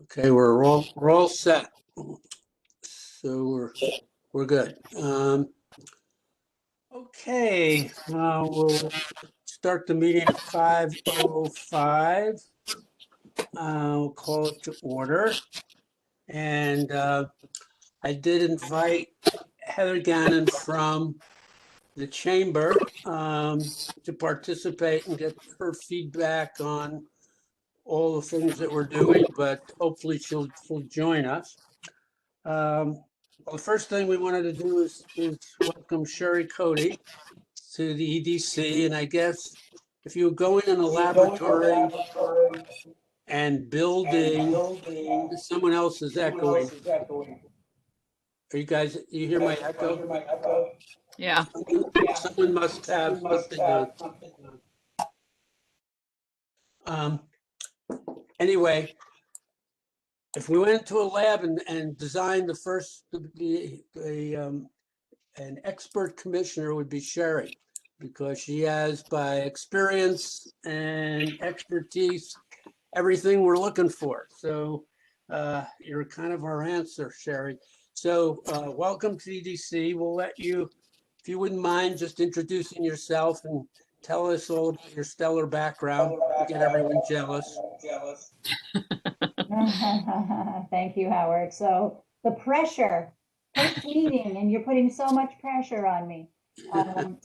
Okay, we're all set. So we're good. Okay, we'll start the meeting at 5:05. We'll call it to order. And I did invite Heather Gannon from the chamber to participate and get her feedback on all the things that we're doing, but hopefully she'll join us. Well, the first thing we wanted to do is welcome Sherry Cody to the EDC. And I guess if you were going in a laboratory and building, someone else is echoing. Are you guys, you hear my echo? Yeah. Someone must have something on. Anyway, if we went to a lab and designed the first, an expert commissioner would be Sherry, because she has, by experience and expertise, everything we're looking for. So you're kind of our answer, Sherry. So welcome to EDC. We'll let you, if you wouldn't mind, just introducing yourself and tell us all about your stellar background to get everyone jealous. Thank you, Howard. So the pressure, first meeting, and you're putting so much pressure on me. I'm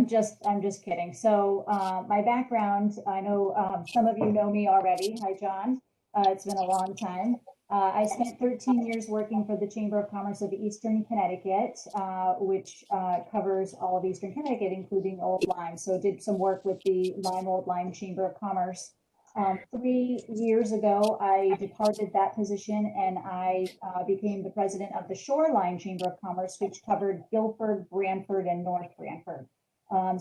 just kidding. So my background, I know some of you know me already. Hi, John. It's been a long time. I spent 13 years working for the Chamber of Commerce of Eastern Connecticut, which covers all of Eastern Connecticut, including Old Lyme. So did some work with the Old Lyme Chamber of Commerce. 3 years ago, I departed that position and I became the president of the Shoreline Chamber of Commerce, which covered Guilford, Branford, and North Branford.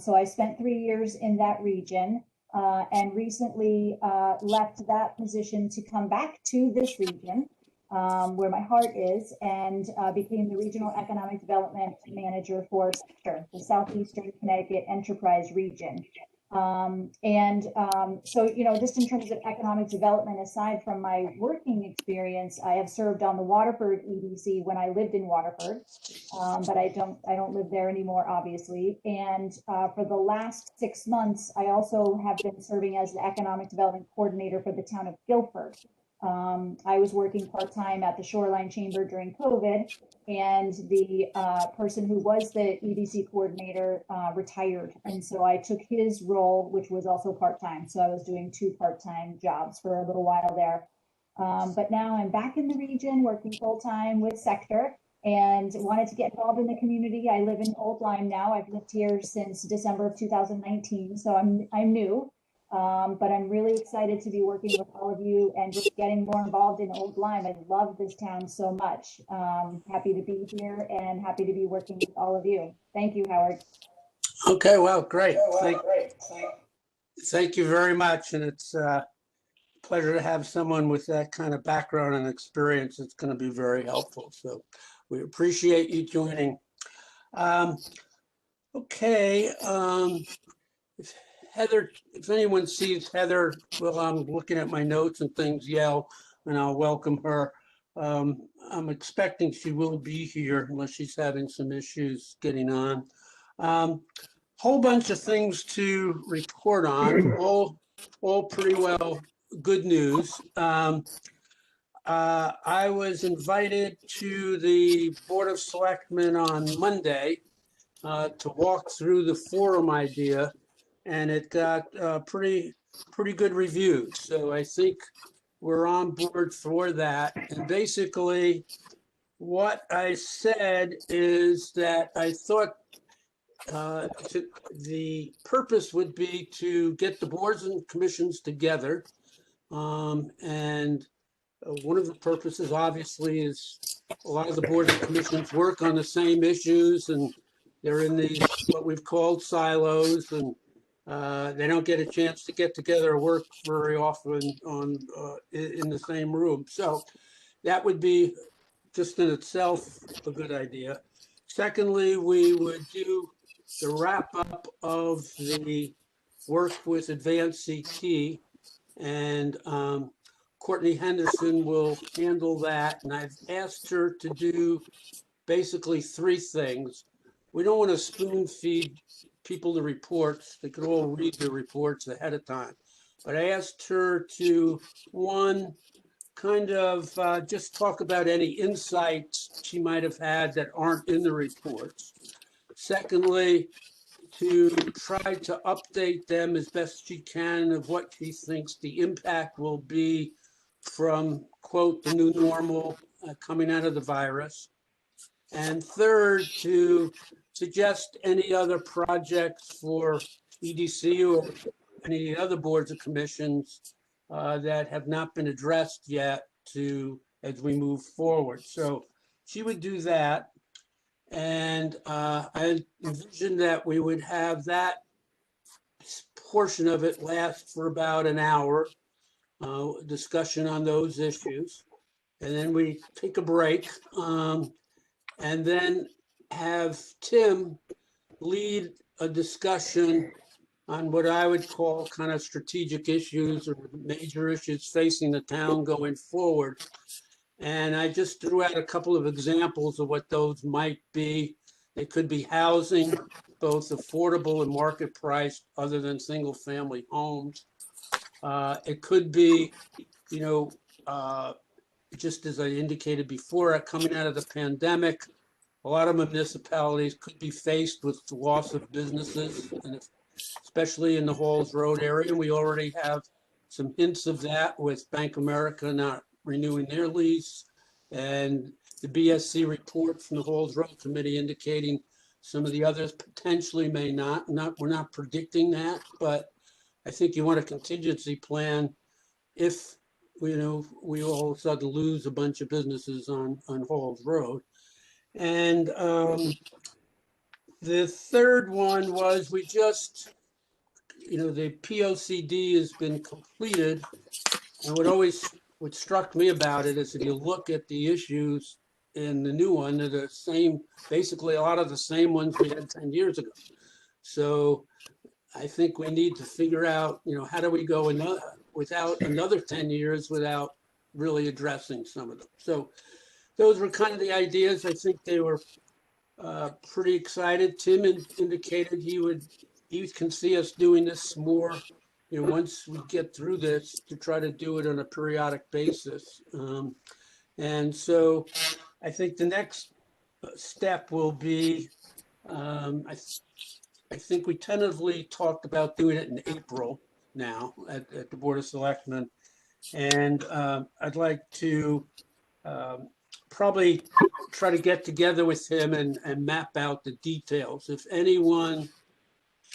So I spent 3 years in that region and recently left that position to come back to this region where my heart is, and became the Regional Economic Development Manager for Sector, the Southeastern Connecticut Enterprise Region. So, you know, just in terms of economic development, aside from my working experience, I have served on the Waterford EDC when I lived in Waterford, but I don't live there anymore, obviously. And for the last 6 months, I also have been serving as the economic development coordinator for the town of Guilford. I was working part-time at the Shoreline Chamber during COVID, and the person who was the EDC coordinator retired. And so I took his role, which was also part-time. So I was doing 2 part-time jobs for a little while there. But now I'm back in the region working full-time with Sector and wanted to get involved in the community. I live in Old Lyme now. I've lived here since December of 2019. So I'm new. But I'm really excited to be working with all of you and just getting more involved in Old Lyme. I love this town so much. Happy to be here and happy to be working with all of you. Thank you, Howard. Okay, well, great. Thank you very much. And it's a pleasure to have someone with that kind of background and experience. It's going to be very helpful. So we appreciate you joining. Okay. Heather, if anyone sees Heather, well, I'm looking at my notes and things, yell, and I'll welcome her. I'm expecting she will be here unless she's having some issues getting on. Whole bunch of things to report on, all pretty well good news. I was invited to the Board of Selectmen on Monday to walk through the forum idea, and it got pretty good reviews. So I think we're on board for that. And basically, what I said is that I thought the purpose would be to get the boards and commissions together. And one of the purposes, obviously, is a lot of the boards and commissions work on the same issues, and they're in these what we've called silos, and they don't get a chance to get together or work very often in the same room. So that would be just in itself a good idea. Secondly, we would do the wrap up of the work with Advanced CT and Courtney Henderson will handle that, and I've asked her to do basically three things. We don't want to spoon feed people the reports. They could all read the reports ahead of time. But I asked her to, one, kind of just talk about any insights she might have had that aren't in the reports. Secondly, to try to update them as best she can of what she thinks the impact will be from, quote, the new normal coming out of the virus. And third, to suggest any other projects for EDC or any other boards or commissions that have not been addressed yet as we move forward. So she would do that. And I envisioned that we would have that portion of it last for about an hour, discussion on those issues. And then we take a break, and then have Tim lead a discussion on what I would call kind of strategic issues or major issues facing the town going forward. And I just threw out a couple of examples of what those might be. It could be housing, both affordable and market priced, other than single family homes. It could be, you know, just as I indicated before, coming out of the pandemic, a lot of municipalities could be faced with the loss of businesses, and especially in the Halls Road area. We already have some hints of that with Bank of America not renewing their lease, and the BSC report from the Halls Road Committee indicating some of the others potentially may not. We're not predicting that, but I think you want a contingency plan if we all of a sudden lose a bunch of businesses on Halls Road. And the third one was we just, the POCD has been completed. And what struck me about it is if you look at the issues in the new one, they're the same, basically a lot of the same ones we had 10 years ago. So I think we need to figure out, how do we go without another 10 years without really addressing some of them. So those were kind of the ideas. I think they were pretty excited. Tim indicated he can see us doing this more, once we get through this, to try to do it on a periodic basis. And so I think the next step will be, I think we tentatively talked about doing it in April now at the Board of Selectmen. And I'd like to probably try to get together with him and map out the details. If anyone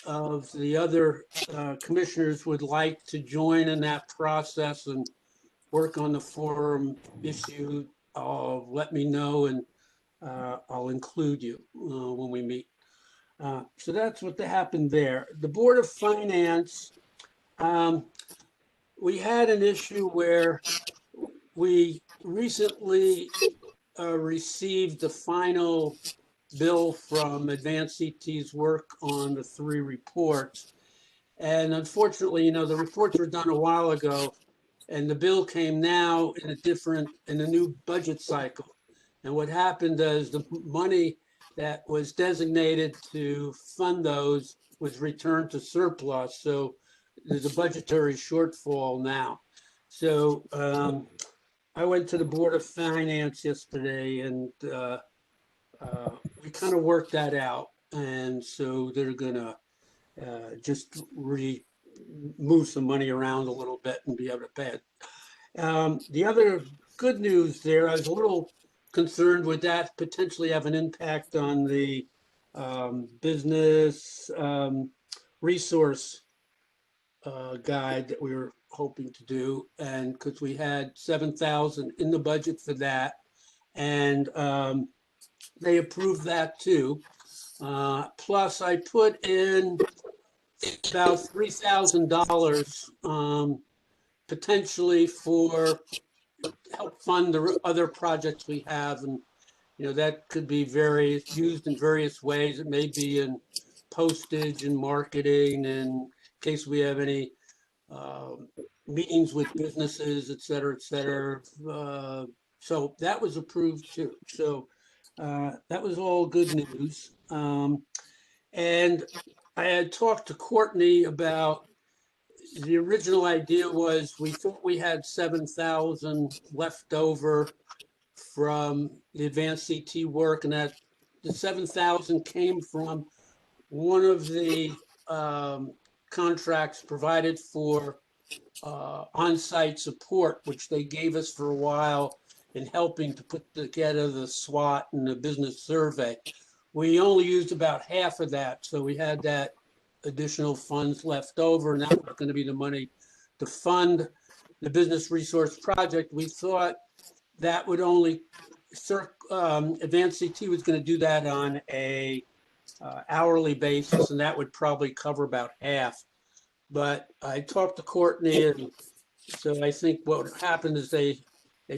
of the other commissioners would like to join in that process and work on the forum issue, let me know, and I'll include you when we meet. So that's what happened there. The Board of Finance, we had an issue where we recently received the final bill from Advanced CT's work on the 3 reports. And unfortunately, the reports were done a while ago, and the bill came now in a new budget cycle. And what happened is the money that was designated to fund those was returned to surplus. So there's a budgetary shortfall now. So I went to the Board of Finance yesterday, and we kind of worked that out. And so they're gonna just move some money around a little bit and be able to pay it. The other good news there, I was a little concerned with that potentially have an impact on the business resource guide that we were hoping to do, and because we had 7,000 in the budget for that, and they approved that too. Plus, I put in about $3,000 potentially for help fund the other projects we have, and that could be used in various ways. It may be in postage and marketing, in case we have any meetings with businesses, et cetera, et cetera. So that was approved too. So that was all good news. And I had talked to Courtney about, the original idea was, we thought we had 7,000 left over from the advanced CT work, and that the 7,000 came from one of the contracts provided for on-site support, which they gave us for a while in helping to put together the SWOT and the business survey. We only used about half of that, so we had that additional funds left over, and that was going to be the money to fund the business resource project. We thought that would only, Advanced CT was going to do that on a hourly basis, and that would probably cover about half. But I talked to Courtney, and so I think what happened is they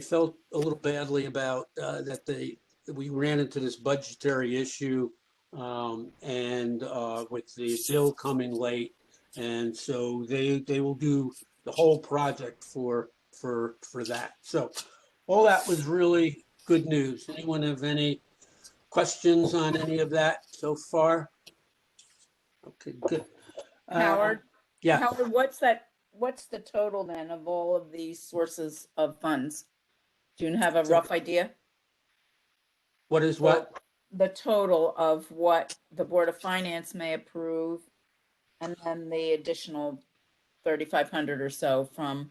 felt a little badly about that we ran into this budgetary issue, and with the bill coming late, and so they will do the whole project for that. So all that was really good news. Anyone have any questions on any of that so far? Okay, good. Howard, Yeah, Howard, what's the total then of all of these sources of funds? Do you have a rough idea? what is what? The total of what the Board of Finance may approve, and then the additional 3,500 or so from,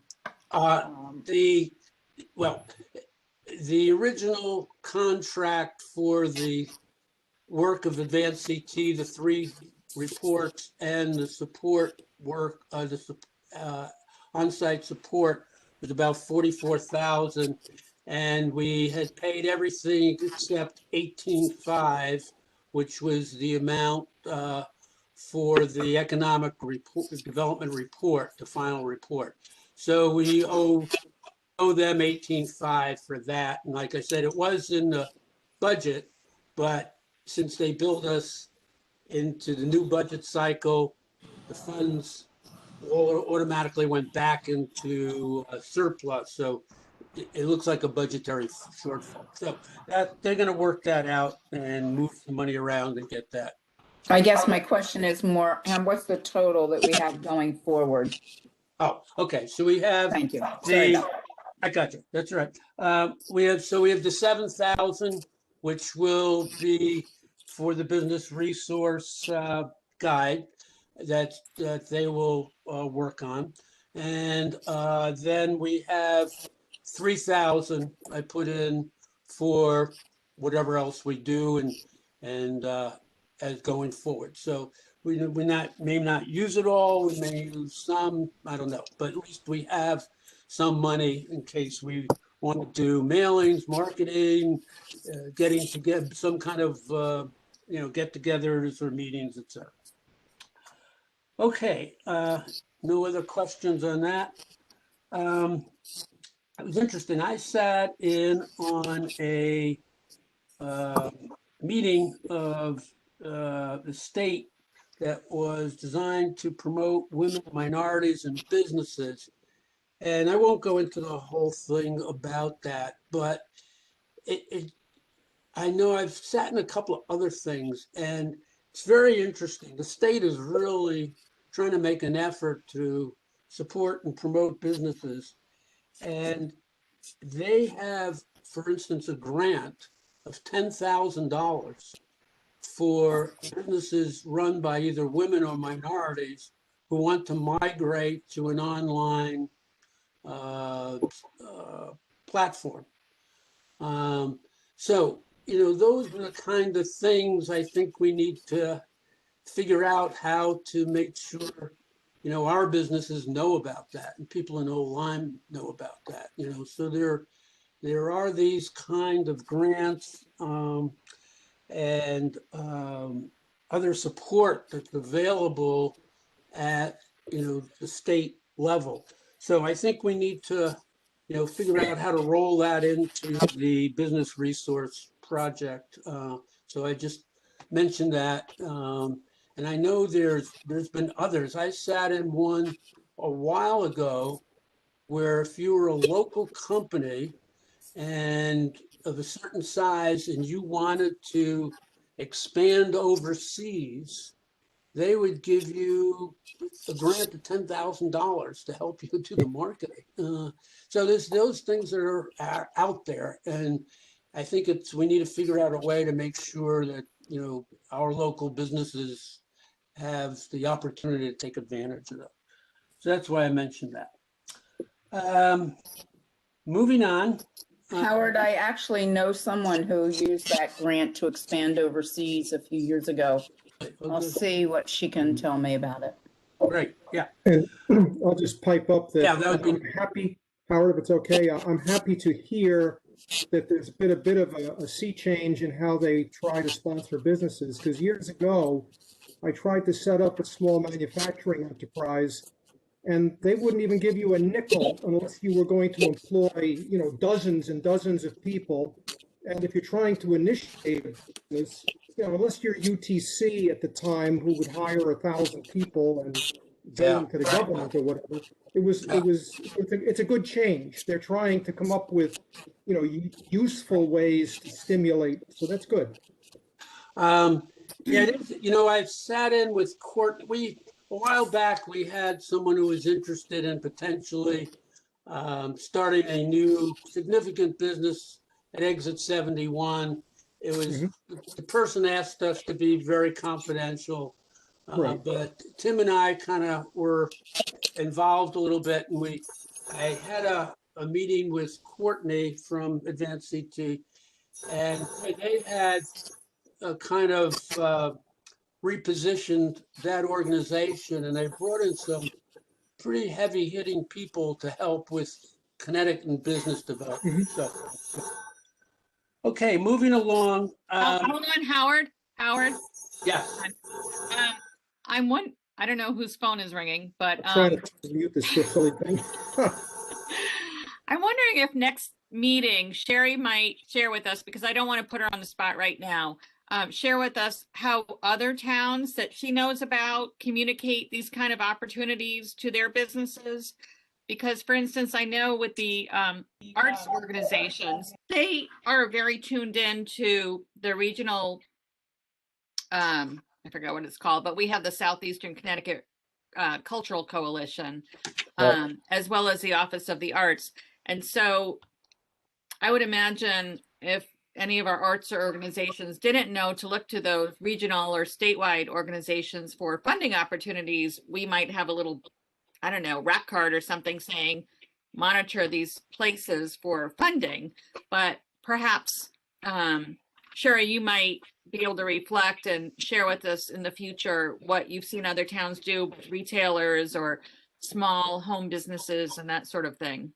Well, the original contract for the work of Advanced CT, the 3 reports and the support work, on-site support, was about 44,000, and we had paid everything except 18.5, which was the amount for the economic report, development report, the final report. So we owe them 18.5 for that. And like I said, it was in the budget, but since they billed us into the new budget cycle, the funds automatically went back into a surplus. So it looks like a budgetary shortfall. So that they're going to work that out and move the money around and get that. I guess my question is more, what's the total that we have going forward? Oh, okay. So we have Thank you. Sorry the, about that. I got you. That's right. We have the 7,000, which will be for the business resource guide that they will work on. And then we have 3,000 I put in for whatever else we do and as going forward. So we may not use it all. We may use some, I don't know, but at least we have some money in case we want to do mailings, marketing, getting to get some kind of, get-togethers or meetings, etc. Okay, no other questions on that. It was interesting. I sat in on a meeting of the state that was designed to promote women, minorities, and businesses. And I won't go into the whole thing about that, but I know I've sat in a couple of other things, and it's very interesting. The state is really trying to make an effort to support and promote businesses. And they have, for instance, a grant of $10,000 for businesses run by either women or minorities who want to migrate to an online platform. So, those are the kind of things I think we need to figure out how to make sure, our businesses know about that and people in Lyme know about that, so there are these kind of grants and other support that's available at, the state level. So I think we need to, figure out how to roll that into the business resource project. So I just mentioned that. And I know there's been others. I sat in one a while ago where if you were a local company and of a certain size and you wanted to expand overseas, they would give you a grant of $10,000 to help you do the marketing. So there's those things that are out there, and I think we need to figure out a way to make sure that our local businesses have the opportunity to take advantage of that. So that's why I mentioned that. Moving on. Howard, I actually know someone who used that grant to expand overseas a few years ago. I'll see what she can tell me about it. Great, yeah. And I'll just pipe up that, Yeah, that would be- I'm happy, Howard, if it's okay, I'm happy to hear that there's been a bit of a sea change in how they try to sponsor businesses. Because years ago, I tried to set up a small manufacturing enterprise, and they wouldn't even give you a nickel unless you were going to employ, dozens and dozens of people. And if you're trying to initiate a business, unless you're UTC at the time, who would hire 1,000 people and pay them to the government or whatever, it's a good change. They're trying to come up with, useful ways to stimulate. So that's good. Yeah, it is. I've sat in with Court. A while back, we had someone who was interested in potentially starting a new significant business at Exit 71. It was the person asked us to be very confidential, Right. but Tim and I kind of were involved a little bit, and I had a meeting with Courtney from Advanced CT, and they had a kind of repositioned that organization, and they brought in some pretty heavy hitting people to help with Connecticut and business development. So, okay, moving along. Hold on, Howard. Howard, Yeah, I don't know whose phone is ringing, but I'm trying to mute this silly thing. I'm wondering if next meeting Sherry might share with us, because I don't want to put her on the spot right now. Share with us how other towns that she knows about communicate these kind of opportunities to their businesses. Because, for instance, I know with the arts organizations, they are very tuned in to the regional, I forgot what it's called, but we have the Southeastern Connecticut Cultural Coalition, as well as the Office of the Arts. And so I would imagine if any of our arts organizations didn't know to look to those regional or statewide organizations for funding opportunities, we might have a little, I don't know, rack card or something saying, monitor these places for funding. But perhaps, Sherry, you might be able to reflect and share with us in the future what you've seen other towns do with retailers or small home businesses and that sort of thing.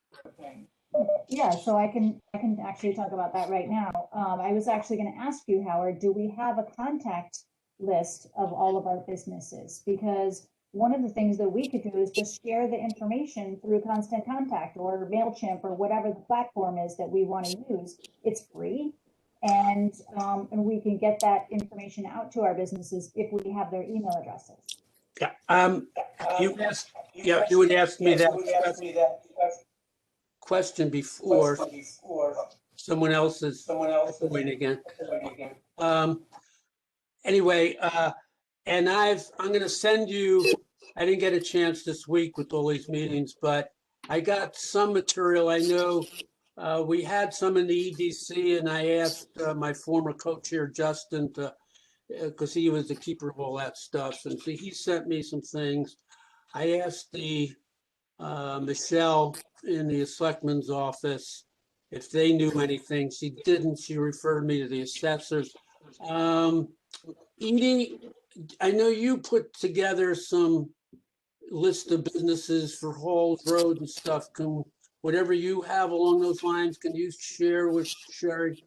Yeah, so I can actually talk about that right now. I was actually going to ask you, Howard, do we have a contact list of all of our businesses? Because one of the things that we could do is just share the information through Constant Contact or MailChimp or whatever the platform is that we want to use. It's free, and we can get that information out to our businesses if we have their email addresses. yeah. You asked, you would ask me that question before. Someone else is waiting again. Anyway, and I'm going to send you. I didn't get a chance this week with all these meetings, but I got some material. I know we had some in the EDC, and I asked my former co-chair Justin to, because he was the keeper of all that stuff, and so he sent me some things. I asked the Michelle in the selectman's office if they knew anything. She didn't. She referred me to the assessors. Edie, I know you put together some list of businesses for Halls Road and stuff. Whatever you have along those lines, can you share with Sherry?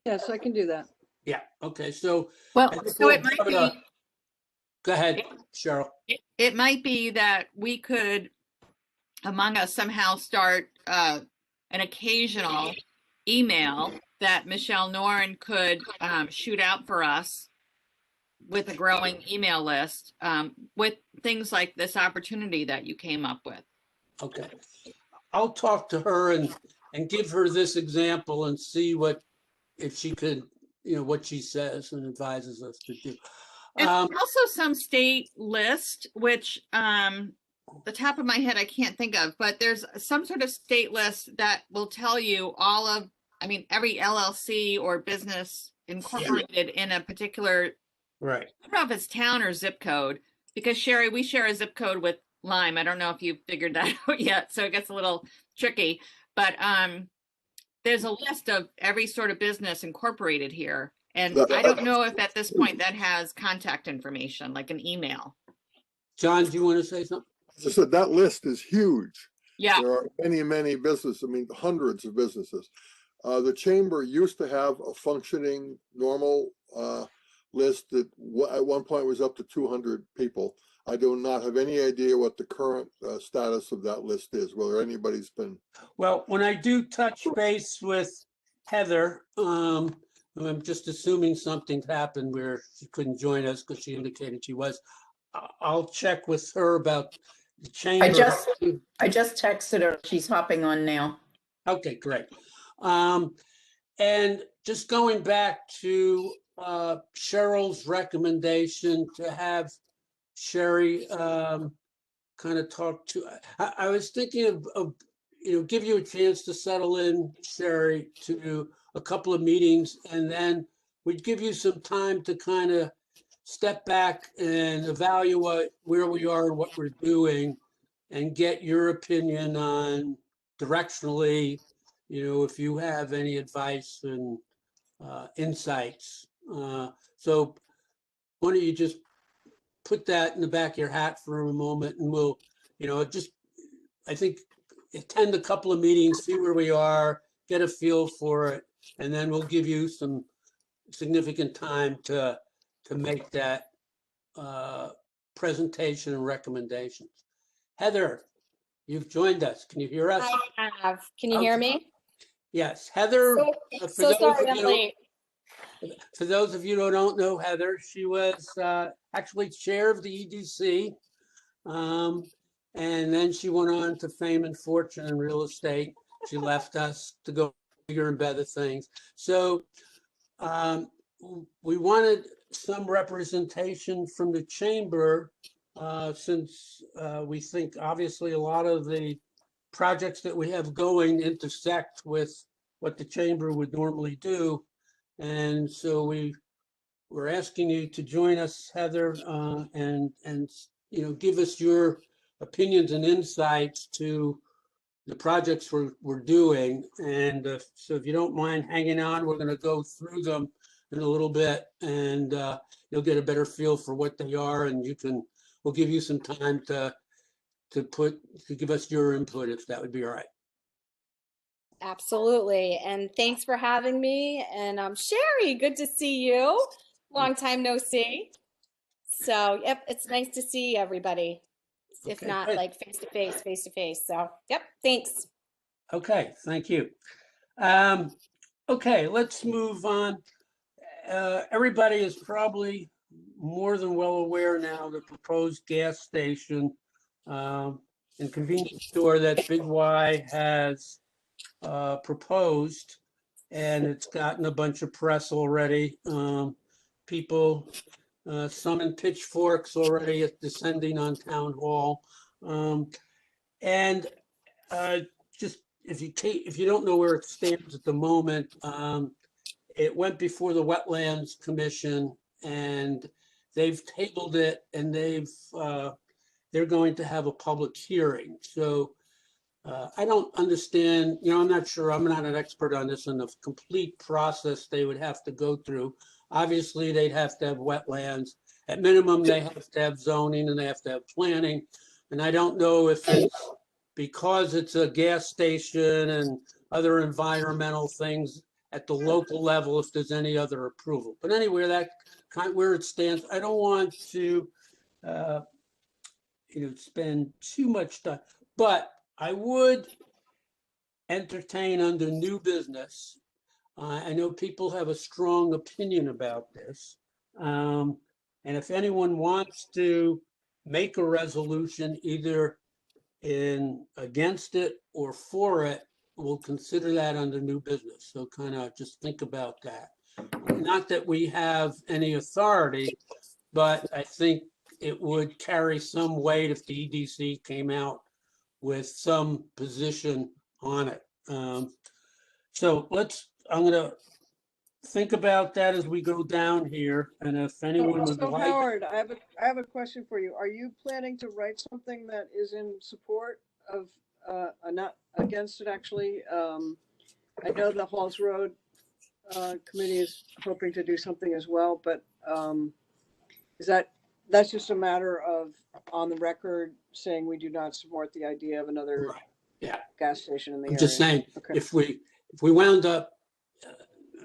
Yes, I can do that. Yeah, okay, so. Well, I think so we'll it might give be, Go ahead, Cheryl. it might be that we could, among us, somehow start an occasional email that Michelle Noren could shoot out for us with a growing email list, with things like this opportunity that you came up with. Okay. I'll talk to her and give her this example and see if she could, what she says and advises us to do. And also some state list, which the top of my head, I can't think of, but there's some sort of state list that will tell you every LLC or business incorporated in a particular, Right. I don't know if it's town or zip code, because Sherry, we share a zip code with Lyme. I don't know if you've figured that out yet, so it gets a little tricky, but there's a list of every sort of business incorporated here. And I don't know if at this point that has contact information, like an email. John, do you want to say something? As I said, that list is huge. Yeah. There are many, many businesses, hundreds of businesses. The chamber used to have a functioning, normal list that at one point was up to 200 people. I do not have any idea what the current status of that list is, whether anybody's been. Well, when I do touch base with Heather, I'm just assuming something's happened where she couldn't join us because she indicated she was. I'll check with her about the chamber. I just texted her. She's hopping on now. Okay, great. And just going back to Cheryl's recommendation to have Sherry kind of talk to, I was thinking of give you a chance to settle in, Sherry, to a couple of meetings, and then we'd give you some time to kind of step back and evaluate where we are and what we're doing and get your opinion on directionally, if you have any advice and insights. So why don't you just put that in the back of your hat for a moment, and we'll, I think attend a couple of meetings, see where we are, get a feel for it, and then we'll give you some significant time to make that presentation and recommendations. Heather, you've joined us. Can you hear us? I have. Can you hear me? Yes, Heather. So sorry I'm late. For those of you who don't know Heather, she was actually chair of the EDC, and then she went on to fame and fortune in real estate. She left us to go bigger and better things. So we wanted some representation from the chamber, since we think obviously a lot of the projects that we have going intersect with what the chamber would normally do. And so we're asking you to join us, Heather, and give us your opinions and insights to the projects we're doing. And so if you don't mind hanging on, we're going to go through them in a little bit, and you'll get a better feel for what they are, and we'll give you some time to give us your input, if that would be all right. Absolutely. And thanks for having me. And Sherry, good to see you. Long time no see. So, yep, it's nice to see everybody. If Okay, not good. like face to face. So, yep, thanks. Okay, thank you. Okay, let's move on. Everybody is probably more than well aware now the proposed gas station and convenience store that Big Y has proposed, and it's gotten a bunch of press already. People, some in pitchforks already descending on town hall. And just if you don't know where it stands at the moment, it went before the Wetlands Commission, and they've tabled it, and they're going to have a public hearing. So I don't understand, I'm not sure, I'm not an expert on this, and the complete process they would have to go through. Obviously, they'd have to have wetlands. At minimum, they have to have zoning, and they have to have planning. And I don't know if it's because it's a gas station and other environmental things at the local level, if there's any other approval. But anyway, that kind of where it stands. I don't want to spend too much time, but I would entertain under new business. I know people have a strong opinion about this. And if anyone wants to make a resolution either in against it or for it, we'll consider that under new business. So kind of just think about that. Not that we have any authority, but I think it would carry some weight if the EDC came out with some position on it. So I'm going to think about that as we go down here. And if anyone would So like, Howard, I have a question for you. Are you planning to write something that is in support of, not against it actually? I know the Halls Road Committee is hoping to do something as well, but that's just a matter of on the record saying we do not support the idea of another right, yeah, gas station in the I'm area? just saying, Okay. if we wound up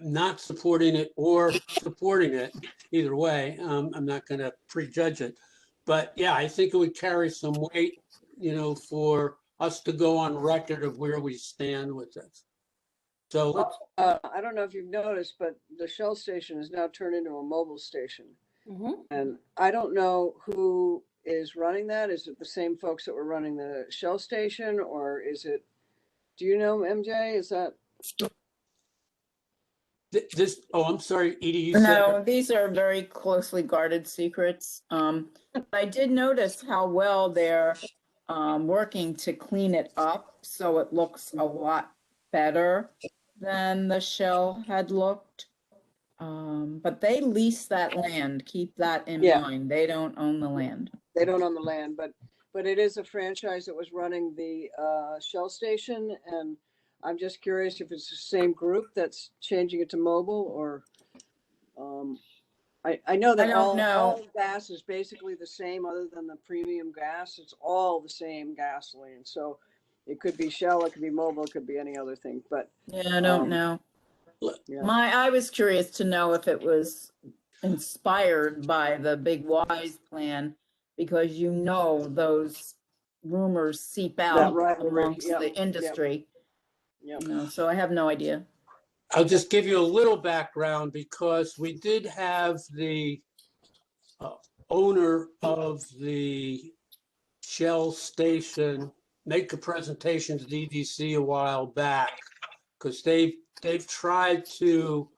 not supporting it or supporting it, either way, I'm not going to prejudge it. But yeah, I think it would carry some weight, for us to go on record of where we stand with this. So let's, I don't know if you've noticed, but the Shell station is now turned into a mobile station. And I don't know who is running that. Is it the same folks that were running the Shell station, or is it, do you know, MJ? Is that? this, oh, I'm sorry, Edie, you said, No, these are very closely guarded secrets. I did notice how well they're working to clean it up so it looks a lot better than the shell had looked. But they lease that land. Keep that in Yeah. mind. They don't own the land. They don't own the land, but it is a franchise that was running the Shell station, and I'm just curious if it's the same group that's changing it to mobile, or I know that I don't know. all gas is basically the same other than the premium gas. It's all the same gasoline. So it could be Shell, it could be mobile, it could be any other thing, but Yeah, I don't know. yeah. I was curious to know if it was inspired by the Big Wise plan, because those rumors seep out rivalry, amongst yep, the yep. industry. Yep. So I have no idea. I'll just give you a little background because we did have the owner of the Shell station make a presentation to the EDC a while back because they've tried to,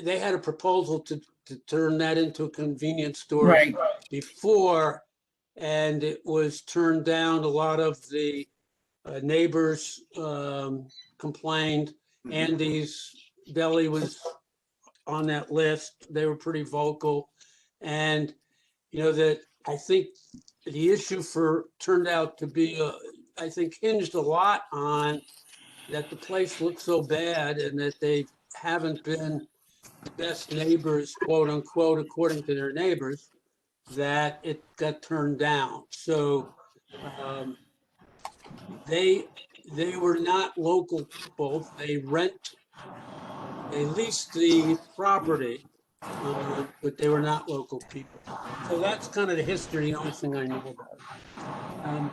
they had a proposal to turn that into a convenience store Right. before, and it was turned down. A lot of the neighbors complained. Andy's Deli was on that list. They were pretty vocal. And, that I think the issue turned out to be, I think, hinged a lot on that the place looked so bad and that they haven't been the best neighbors, quote unquote, according to their neighbors, that it got turned down. So they were not local people. They leased the property, but they were not local people. So that's kind of the history, the only thing I know about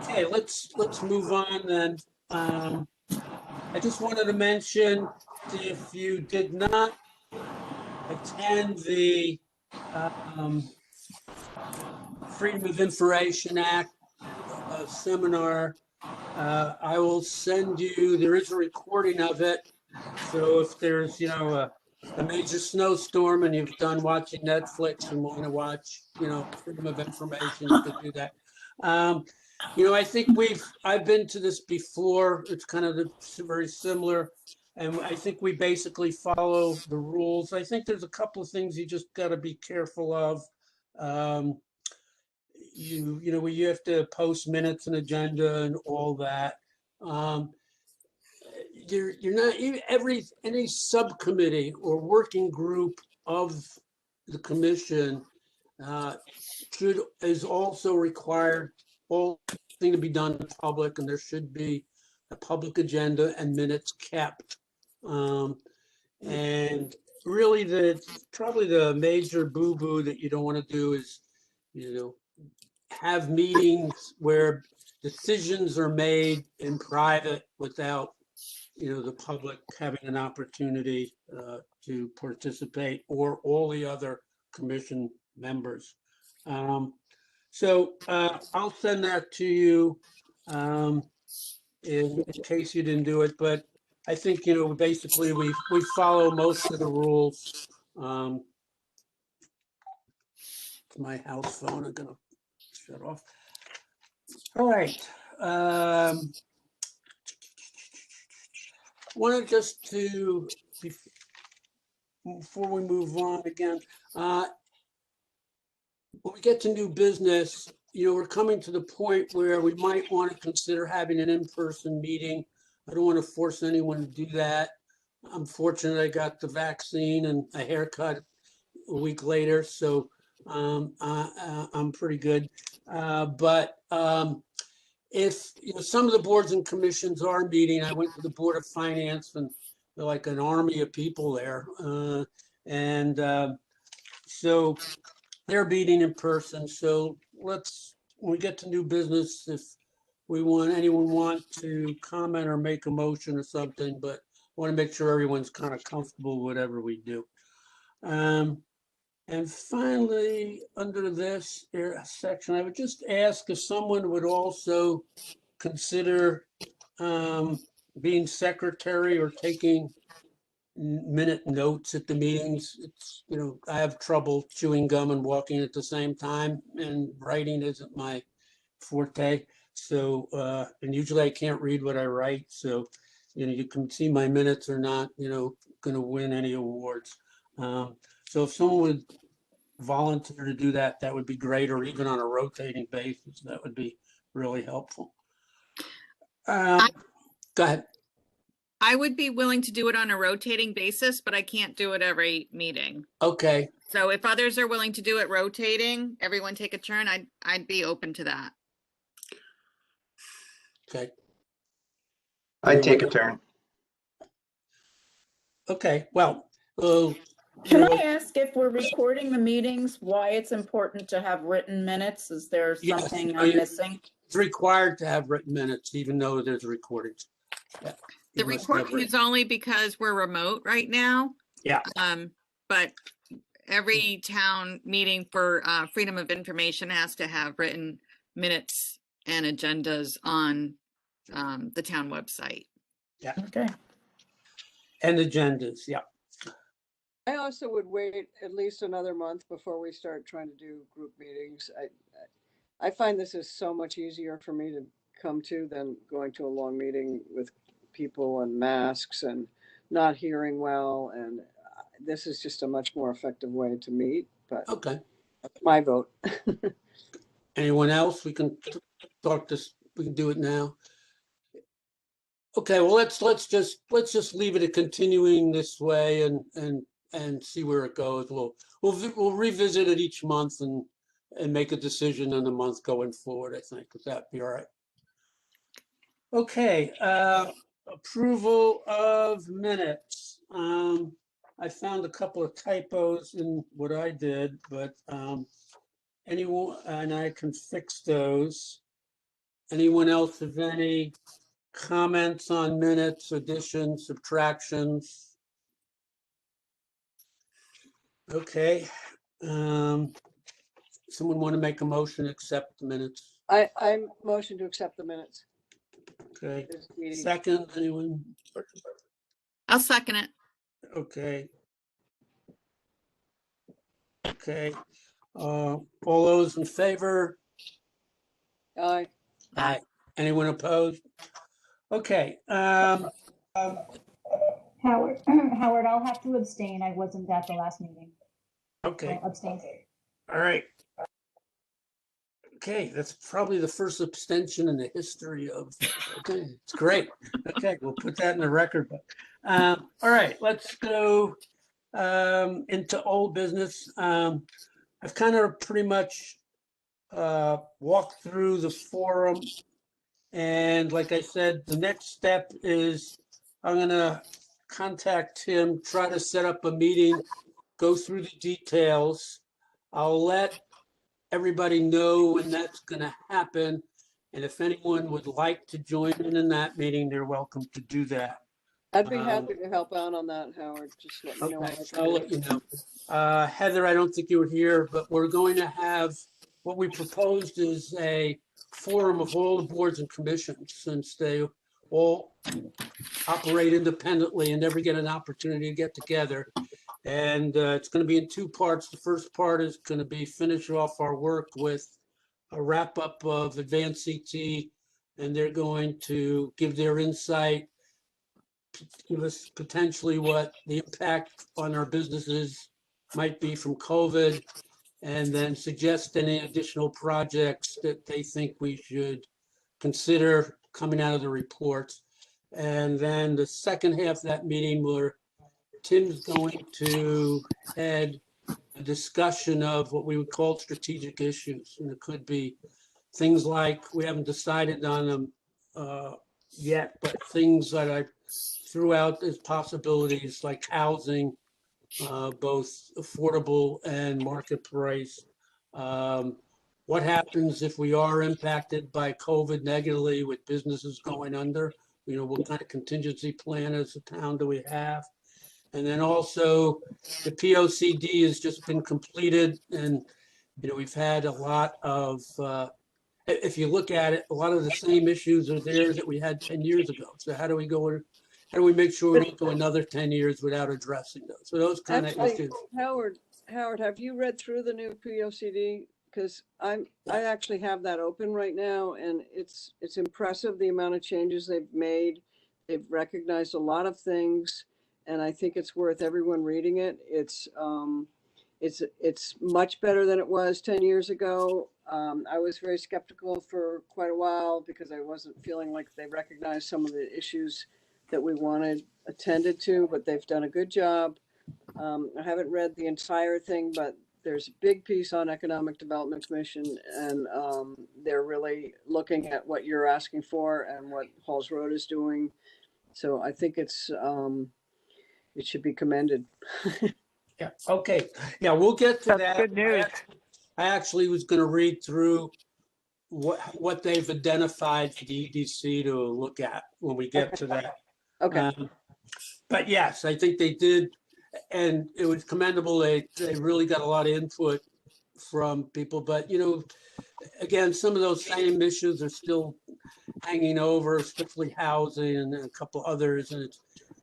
it. Okay, let's move on then. I just wanted to mention, if you did not attend the Freedom of Information Act seminar, I will send you, there is a recording of it. So if there's, a major snowstorm and you've done watching Netflix and want to watch, Freedom of Information, you could do that. I think I've been to this before. It's kind of very similar. And I think we basically follow the rules. I think there's a couple of things you just got to be careful of. You have to post minutes and agenda and all that. You're not any subcommittee or working group of the commission is also required all thing to be done in public, and there should be a public agenda and minutes kept. And really, probably the major boo-boo that you don't want to do is, have meetings where decisions are made in private without the public having an opportunity to participate, or all the other commission members. So I'll send that to you in case you didn't do it, but I think, basically we follow most of the rules. It's my house phone. I'm gonna shut off. All right. Wanted just to, before we move on again, when we get to new business, we're coming to the point where we might want to consider having an in-person meeting. I don't want to force anyone to do that. I'm fortunate I got the vaccine and a haircut a week later, so I'm pretty good. But if some of the boards and commissions are meeting, I went to the Board of Finance and they're like an army of people there. So they're meeting in person. So when we get to new business, if anyone want to comment or make a motion or something, but I want to make sure everyone's kind of comfortable with whatever we do. And finally, under this section, I would just ask if someone would also consider being secretary or taking minute notes at the meetings. It's, I have trouble chewing gum and walking at the same time, and writing isn't my forte. So, and usually I can't read what I write. So, you can see my minutes are not, going to win any awards. So if someone would volunteer to do that, that would be great, or even on a rotating basis, that would be really helpful. Go ahead. I would be willing to do it on a rotating basis, but I can't do it every meeting. Okay. So if others are willing to do it rotating, everyone take a turn, I'd be open to that. Okay. I'd take a turn. Okay, well, Can I ask, if we're recording the meetings, why it's important to have written minutes? Is there Yes. something Oh, I'm yeah. missing? it's required to have written minutes, even though there's recordings. Yeah, The you must have recording written. is only because we're remote right now. Yeah. But every town meeting for freedom of information has to have written minutes and agendas on the town website. Okay. And agendas, yeah. I also would wait at least another month before we start trying to do group meetings. I find this is so much easier for me to come to than going to a long meeting with people and masks and not hearing well. And this is just a much more effective way to meet, but Okay. that's my vote. Anyone else? We can talk this, we can do it now. Okay, well, let's just leave it a continuing this way and see where it goes. We'll revisit it each month and make a decision in the month going forward, I think. Would that be all right? Okay, approval of minutes. I found a couple of typos in what I did, but anyone, and I can fix those. Anyone else have any comments on minutes, additions, subtractions? Okay. Someone want to make a motion to accept the minutes? I motion to accept the minutes. Okay. This meeting. Second, anyone? I'll second it. Okay. Okay. All those in favor? Aye. Aye. Anyone opposed? Okay. Howard, Howard, I'll have to abstain. I wasn't at the last meeting. Okay. I'll abstain. All right. Okay, that's probably the first abstention in the history of, okay, it's great. Okay, we'll put that in the record book. All right, let's go into old business. I've kind of pretty much walked through the forum. And like I said, the next step is I'm gonna contact Tim, try to set up a meeting, go through the details. I'll let everybody know when that's gonna happen. And if anyone would like to join in that meeting, they're welcome to do that. I'd be happy to help out on that, Howard. Just let me know Okay, what I so can I'll do. let you know. Heather, I don't think you were here, but we're going to have, what we proposed is a forum of all the boards and commissions, since they all operate independently and never get an opportunity to get together. And it's going to be in two parts. The first part is going to be finish off our work with a wrap up of Advanced CT, and they're going to give their insight, give us potentially what the impact on our businesses might be from COVID, and then suggest any additional projects that they think we should consider coming out of the reports. And then the second half of that meeting, where Tim's going to head a discussion of what we would call strategic issues. And it could be things like, we haven't decided on them yet, but things that I threw out as possibilities, like housing, both affordable and market price. What happens if we are impacted by COVID negatively with businesses going under? You know, what kind of contingency plan as a town do we have? And then also the POCD has just been completed, and, you know, we've had a lot of, if you look at it, a lot of the same issues are there that we had 10 years ago. So how do we go, how do we make sure we don't go another 10 years without addressing those? So those kind of Actually, issues. Howard, have you read through the new POCD? Because I actually have that open right now, and it's impressive the amount of changes they've made. They've recognized a lot of things, and I think it's worth everyone reading it. It's much better than it was 10 years ago. I was very skeptical for quite a while because I wasn't feeling like they recognized some of the issues that we wanted attended to, but they've done a good job. I haven't read the entire thing, but there's a big piece on Economic Development Commission, and they're really looking at what you're asking for and what Halls Road is doing. So I think it should be commended. Yeah, okay. Yeah, we'll get to That's that. good news. I actually was going to read through what they've identified for the EDC to look at when we get to that. Okay. But yes, I think they did, and it was commendable. They really got a lot of input from people. But, you know, again, some of those same issues are still hanging over, especially housing and a couple others. And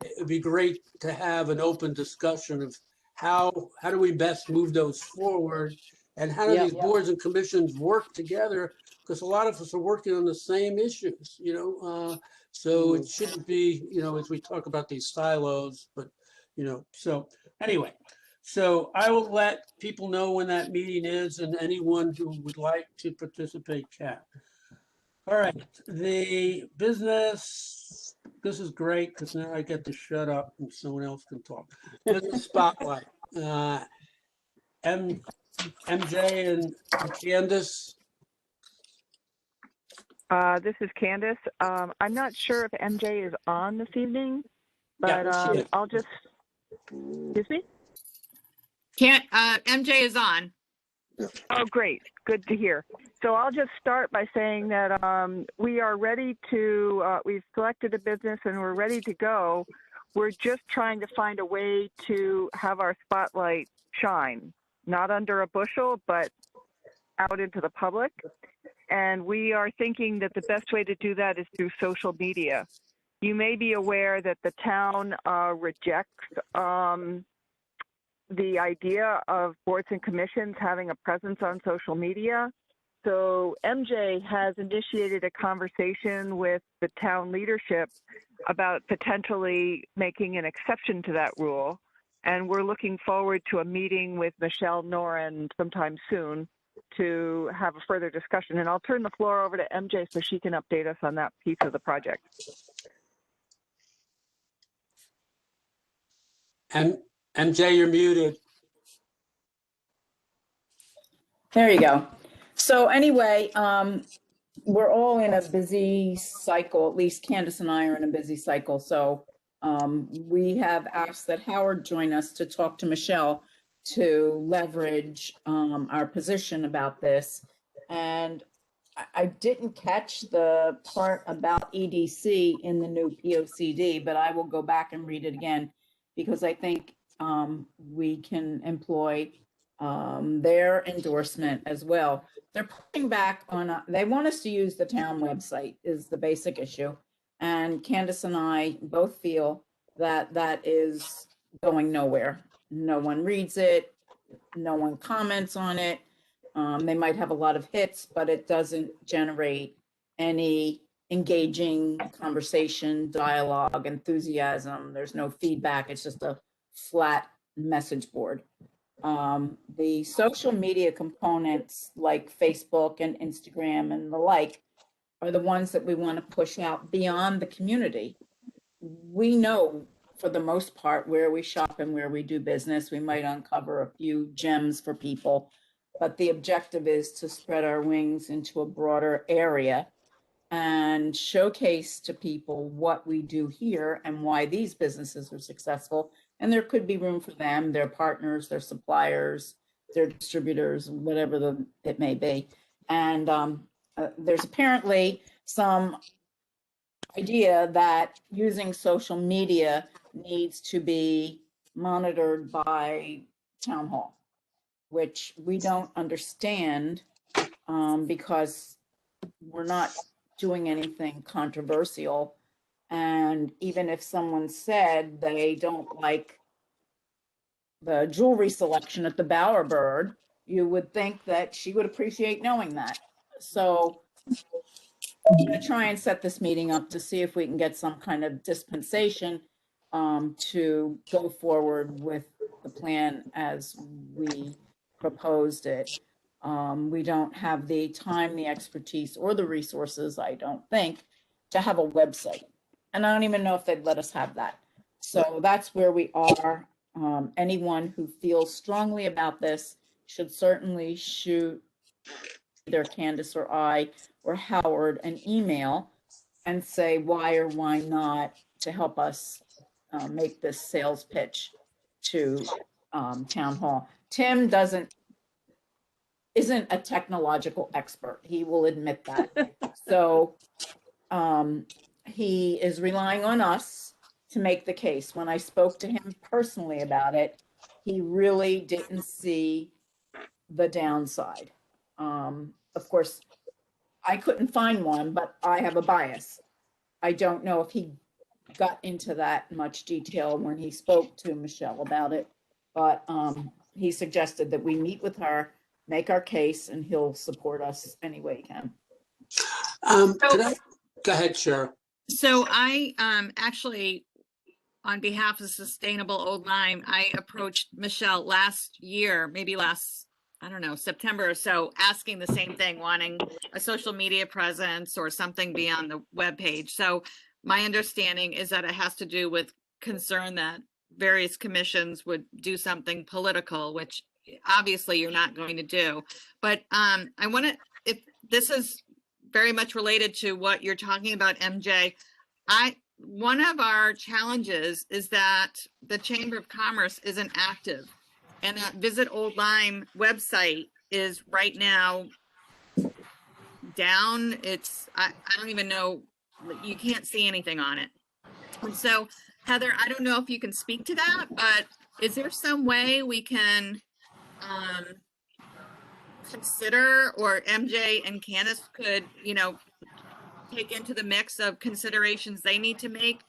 it'd be great to have an open discussion of how do we best move those forward, and how do Yeah. these boards and commissions work together? Because a lot of us are working on the same issues, you know, so it shouldn't be, you know, as we talk about these silos, but, you know, so anyway, so I will let people know when that meeting is, and anyone who would like to participate can. All right, the business, this is great because now I get to shut up and someone else can talk. Business spotlight. MJ and Candace. This is Candace. I'm not sure if MJ is on this evening, but Yeah, I'll just, excuse me? MJ is on. Oh, great. Good to hear. So I'll just start by saying that we are ready to, we've selected a business and we're ready to go. We're just trying to find a way to have our spotlight shine, not under a bushel, but out into the public. And we are thinking that the best way to do that is through social media. You may be aware that the town rejects the idea of boards and commissions having a presence on social media. So MJ has initiated a conversation with the town leadership about potentially making an exception to that rule. And we're looking forward to a meeting with Michelle Noren sometime soon to have a further discussion. And I'll turn the floor over to MJ so she can update us on that piece of the project. And MJ, you're muted. There you go. So anyway, we're all in a busy cycle, at least Candace and I are in a busy cycle. So we have asked that Howard join us to talk to Michelle to leverage our position about this. And I didn't catch the part about EDC in the new POCD, but I will go back and read it again because I think we can employ their endorsement as well. They're pushing back on, they want us to use the town website is the basic issue. And Candace and I both feel that that is going nowhere. No one reads it. No one comments on it. They might have a lot of hits, but it doesn't generate any engaging conversation, dialogue, enthusiasm. There's no feedback. It's just a flat message board. The social media components like Facebook and Instagram and the like are the ones that we want to push out beyond the community. We know for the most part where we shop and where we do business. We might uncover a few gems for people, but the objective is to spread our wings into a broader area and showcase to people what we do here and why these businesses are successful. And there could be room for them, their partners, their suppliers, their distributors, whatever it may be. And there's apparently some idea that using social media needs to be monitored by town hall, which we don't understand because we're not doing anything controversial. And even if someone said they don't like the jewelry selection at the Bowerbird, you would think that she would appreciate knowing that. So I'm going to try and set this meeting up to see if we can get some kind of dispensation to go forward with the plan as we proposed it. We don't have the time, the expertise, or the resources, I don't think, to have a website. And I don't even know if they'd let us have that. So that's where we are. Anyone who feels strongly about this should certainly shoot either Candace or I or Howard an email and say why or why not to help us make this sales pitch to town hall. Tim isn't a technological expert. He will admit that. So he is relying on us to make the case. When I spoke to him personally about it, he really didn't see the downside. Of course, I couldn't find one, but I have a bias. I don't know if he got into that much detail when he spoke to Michelle about it, but he suggested that we meet with her, make our case, and he'll support us any way he can. Go ahead, Cheryl. So I actually, on behalf of Sustainable Old Lyme, I approached Michelle last year, maybe last, I don't know, September or so, asking the same thing, wanting a social media presence or something beyond the webpage. So my understanding is that it has to do with concern that various commissions would do something political, which obviously you're not going to do. But I want to, if this is very much related to what you're talking about, MJ, one of our challenges is that the Chamber of Commerce isn't active, and that Visit Old Lyme website is right now down. I don't even know, you can't see anything on it. And so, Heather, I don't know if you can speak to that, but is there some way we can consider, or MJ and Candace could, take into the mix of considerations they need to make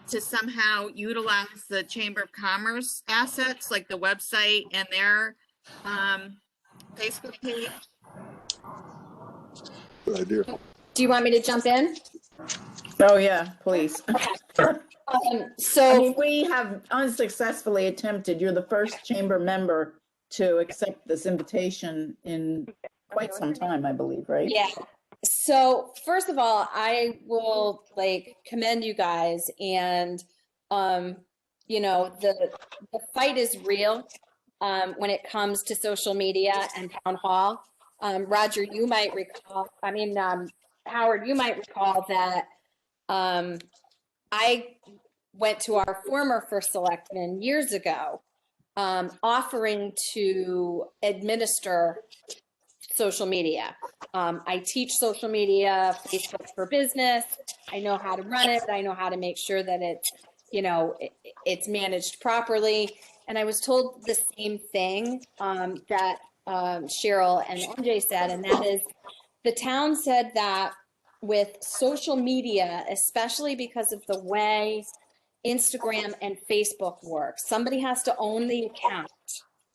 to somehow utilize the Chamber of Commerce assets, like the website and their Facebook page? Good idea. Do you want me to jump in? Oh, yeah, please. So I mean, we have unsuccessfully attempted, you're the first chamber member to accept this invitation in quite some time, I believe, right? yeah. So first of all, I will commend you guys, and the fight is real when it comes to social media and town hall. Roger, you might recall, Howard, you might recall that I went to our former first selectman years ago, offering to administer social media. I teach social media, Facebook for Business. I know how to run it. I know how to make sure that it's, it's managed properly. And I was told the same thing that Cheryl and MJ said, and that is the town said that with social media, especially because of the way Instagram and Facebook work, somebody has to own the account,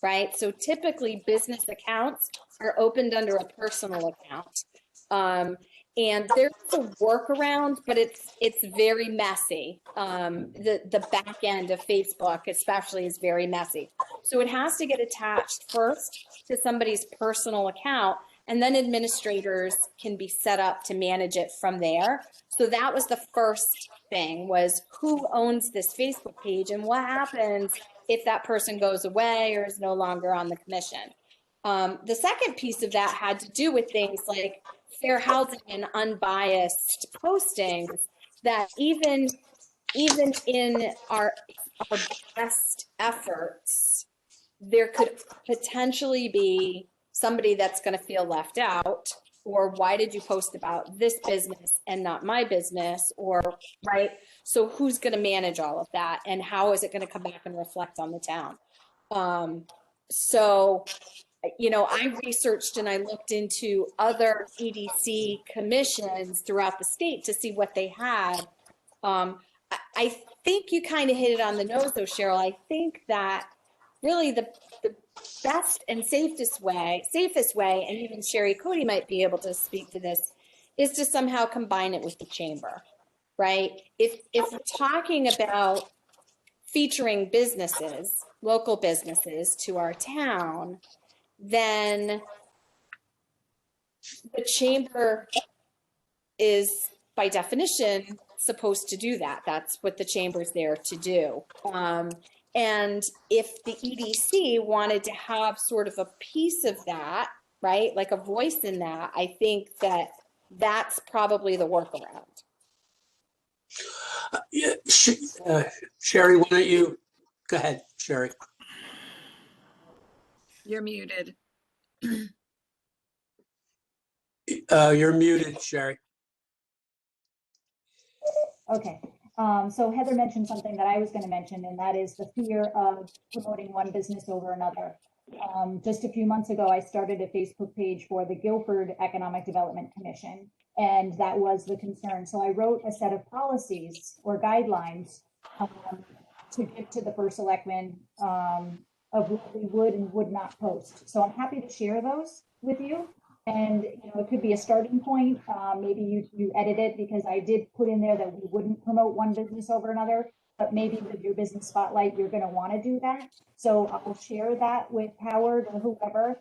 right? So typically business accounts are opened under a personal account. And there's a workaround, but it's very messy. The back end of Facebook especially is very messy. So it has to get attached first to somebody's personal account, and then administrators can be set up to manage it from there. So that was the first thing, was who owns this Facebook page and what happens if that person goes away or is no longer on the commission. The second piece of that had to do with things like fair housing and unbiased postings, that even in our best efforts, there could potentially be somebody that's going to feel left out, or why did you post about this business and not my business, or right? So who's going to manage all of that, and how is it going to come back and reflect on the town? So I researched and I looked into other EDC commissions throughout the state to see what they had. I think you kind of hit it on the nose though, Cheryl. I think that really the best and safest way, and even Sherry Cody might be able to speak to this, is to somehow combine it with the chamber, right? If we're talking about featuring businesses, local businesses to our town, then the chamber is by definition supposed to do that. That's what the chamber's there to do. And if the EDC wanted to have sort of a piece of that, right, like a voice in that, I think that that's probably the workaround. Yeah, Sherry, why don't you go ahead, Sherry? You're muted. You're muted, Sherry. Okay. So Heather mentioned something that I was going to mention, and that is the fear of promoting one business over another. Just a few months ago, I started a Facebook page for the Guilford Economic Development Commission, and that was the concern. So I wrote a set of policies or guidelines to give to the first selectman of what we would and would not post. So I'm happy to share those with you. And it could be a starting point. Maybe you edit it, because I did put in there that we wouldn't promote one business over another, but maybe with your business spotlight, you're going to want to do that. So I'll share that with Howard or whoever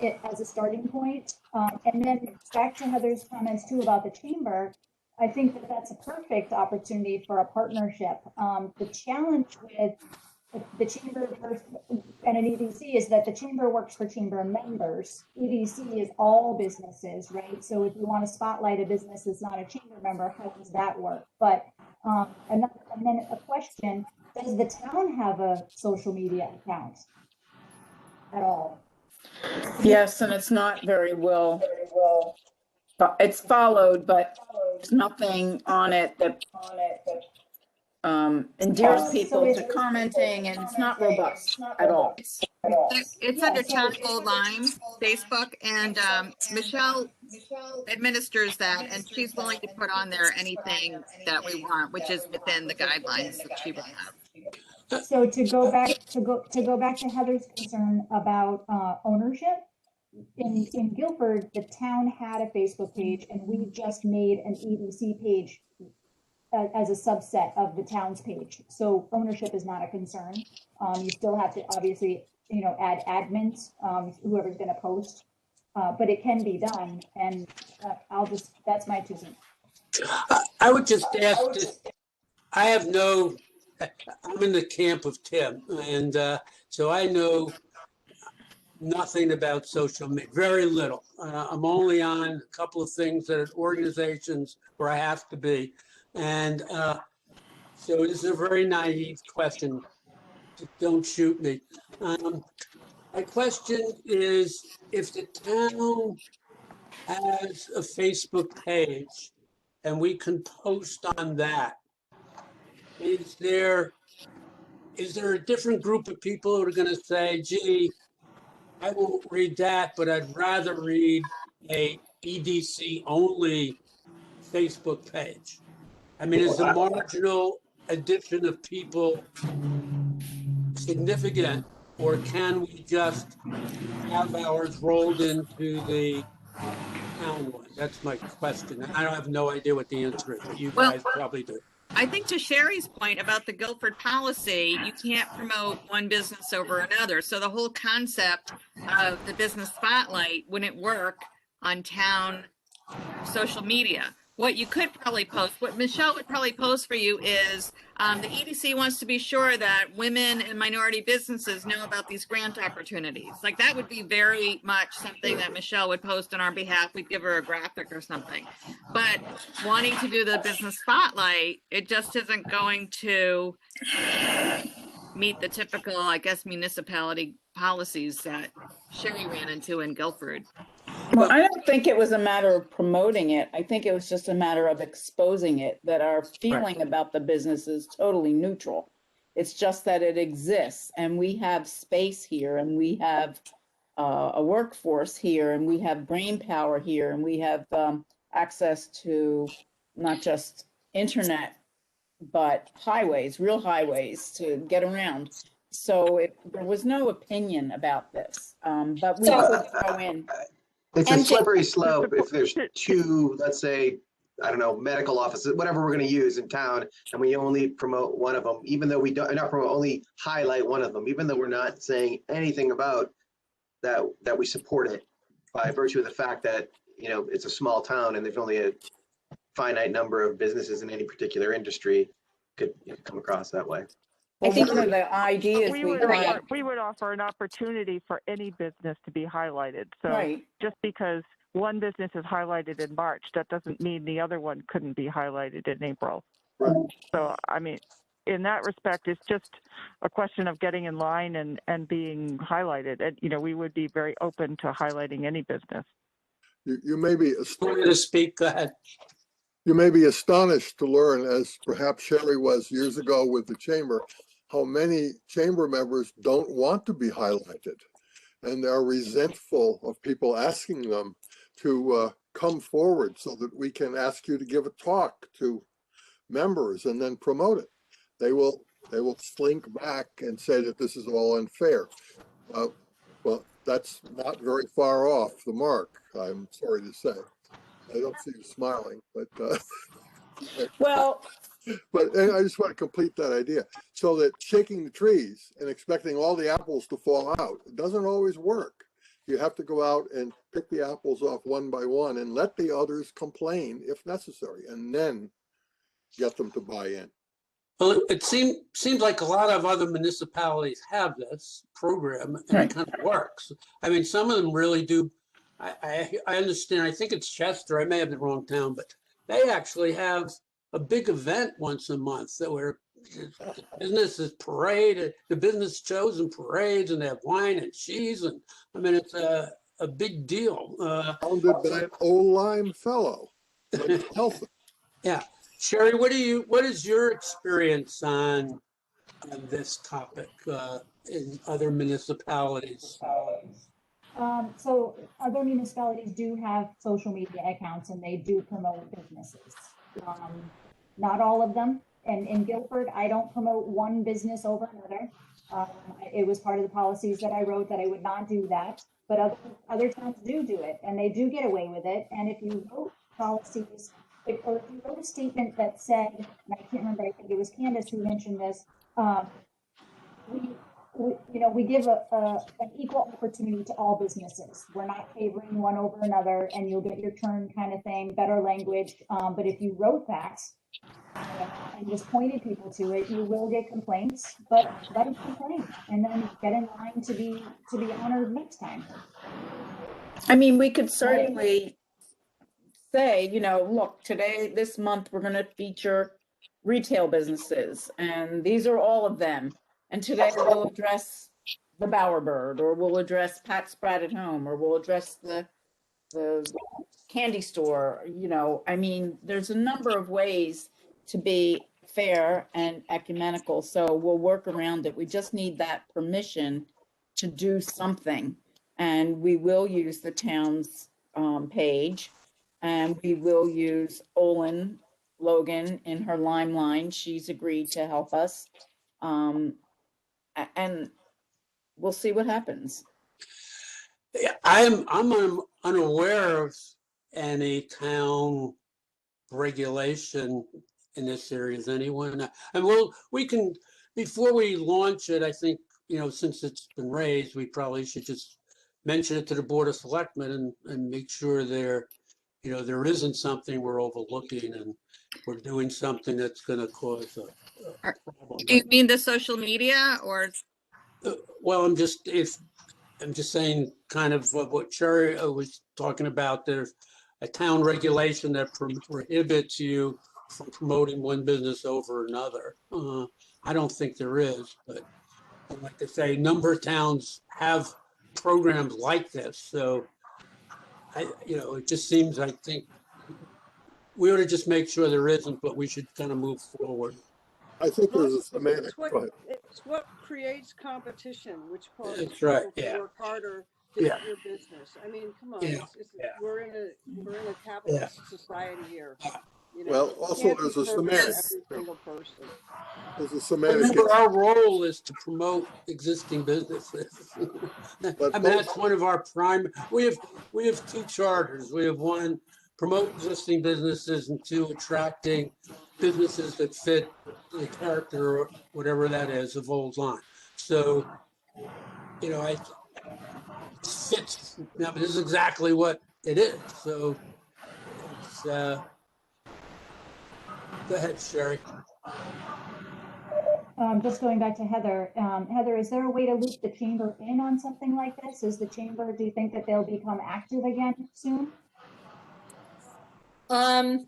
as a starting point. And then back to Heather's comments too about the chamber, I think that that's a perfect opportunity for a partnership. The challenge with the chamber and an EDC is that the chamber works for chamber members. EDC is all businesses, right? So if you want to spotlight a business that's not a chamber member, how does that work? But and then a question: does the town have a social media account at all? Yes, and it's not very well. It's followed, but there's nothing on it that endears people to commenting, and it's not robust at all. It's under Town Hall Lime, Facebook, and Michelle administers that, and she's willing to put on there anything that we want, which is within the guidelines that she will have. So to go back to Heather's concern about ownership, in Guilford, the town had a Facebook page, and we just made an EDC page as a subset of the town's page. So ownership is not a concern. You still have to obviously, add admins, whoever's going to post, but it can be done. And that's my 2 cents. I would just ask, I'm in the camp of Tim, and so I know nothing about social media, very little. I'm only on a couple of things at organizations where I have to be. And so this is a very naive question. Don't shoot me. My question is, if the town has a Facebook page and we can post on that, is there a different group of people who are going to say, gee, I won't read that, but I'd rather read a EDC only Facebook page? I mean, is the marginal addition of people significant, or can we just have ours rolled into the town one? That's my question. And I don't have no idea what the answer is, but you Well, guys probably do. I think to Sherry's point about the Guilford policy, you can't promote one business over another. So the whole concept of the business spotlight wouldn't work on town social media. What you could probably post, what Michelle would probably post for you is the EDC wants to be sure that women and minority businesses know about these grant opportunities. Like that would be very much something that Michelle would post on our behalf. We'd give her a graphic or something. But wanting to do the business spotlight, it just isn't going to meet the typical, I guess, municipality policies that Sherry ran into in Guilford. Well, I don't think it was a matter of promoting it. I think it was just a matter of exposing it, that our feeling about the business is totally neutral. It's just that it exists and we have space here and we have a workforce here and we have brain power here and we have access to not just internet, but highways, real highways to get around. So there was no opinion about this, but we could throw in. It's a MJ slippery slope if there's two, let's say, I don't know, medical offices, whatever we're going to use in town, and we only promote one of them, even though we don't, not promote, only highlight one of them, even though we're not saying anything about that we support it by virtue of the fact that, you know, it's a small town and there's only a finite number of businesses in any particular industry could come across that way. I think one of the ideas We would offer an opportunity for any business to be highlighted. So right. Just because one business is highlighted in March, that doesn't mean the other one couldn't be highlighted in April. Right. So, I mean, in that respect, it's just a question of getting in line and being highlighted. And, you know, we would be very open to highlighting any business. You may be To speak, go ahead. You may be astonished to learn, as perhaps Sherry was years ago with the chamber, how many chamber members don't want to be highlighted and are resentful of people asking them to come forward so that we can ask you to give a talk to members and then promote it. They will slink back and say that this is all unfair. Well, that's not very far off the mark, I'm sorry to say. I don't see you smiling, but Well, but I just want to complete that idea, so that shaking the trees and expecting all the apples to fall out, it doesn't always work. You have to go out and pick the apples off one by one and let the others complain if necessary, and then get them to buy in. Well, it seems like a lot of other municipalities have this program and it kind of works. I mean, some of them really do. I understand, I think it's Chester, I may have the wrong town, but they actually have a big event once a month that where businesses parade, the business shows and parades, and they have wine and cheese, and I mean, it's a big deal. Founded by an old Lyme fellow. Healthy. Yeah. Sherry, what is your experience on this topic in other municipalities? So other municipalities do have social media accounts and they do promote businesses. Not all of them. And in Guilford, I don't promote one business over another. It was part of the policies that I wrote that I would not do that, but other towns do it and they do get away with it. And if you wrote policies, or if you wrote a statement that said, and I can't remember, I think it was Candace who mentioned this, we give an equal opportunity to all businesses. We're not favoring one over another and you'll get your turn kind of thing, better language. But if you wrote that and just pointed people to it, you will get complaints, but let them complain and then get in line to be honored next time. I mean, we could certainly say, you know, look, this month, we're going to feature retail businesses and these are all of them. And today we'll address the Bowerbird, or we'll address Pat Spratt at Home, or we'll address the candy store. You know, I mean, there's a number of ways to be fair and ecumenical, so we'll work around it. We just need that permission to do something, and we will use the town's page, and we will use Olin Logan in her Limeline. She's agreed to help us, and we'll see what happens. Yeah, I'm unaware of any town regulation in this area. Is anyone? And we can, before we launch it, I think, you know, since it's been raised, we probably should just mention it to the Board of Selectmen and make sure there isn't something we're overlooking and we're doing something that's going to cause a problem. Do you mean the social media or? Well, I'm just saying kind of what Sherry was talking about. There's a town regulation that prohibits you from promoting one business over another. I don't think there is, but like I say, a number of towns have programs like this. So it just seems, I think we ought to just make sure there isn't, but we should kind of move forward. I think there's a It's semantic. what, Go ahead. it's what creates competition, which causes That's right, people to yeah. work harder to Yeah. get your business. I mean, come on, Yeah. it's, we're in a capitalist society here. You know, Well, you also can't be there's a perfect for semantic. every single person. There's a semantic. Remember, our role is to promote existing businesses. But I mean, that's one of our prime. We have two charters. We have one, promote existing businesses, and two, attracting businesses that fit the character or whatever that is of Old Line. So, it fits. Now, this is exactly what it is. So, it's, go ahead, Sherry. Just going back to Heather. Heather, is there a way to loop the chamber in on something like this? Do you think that they'll become active again soon? That's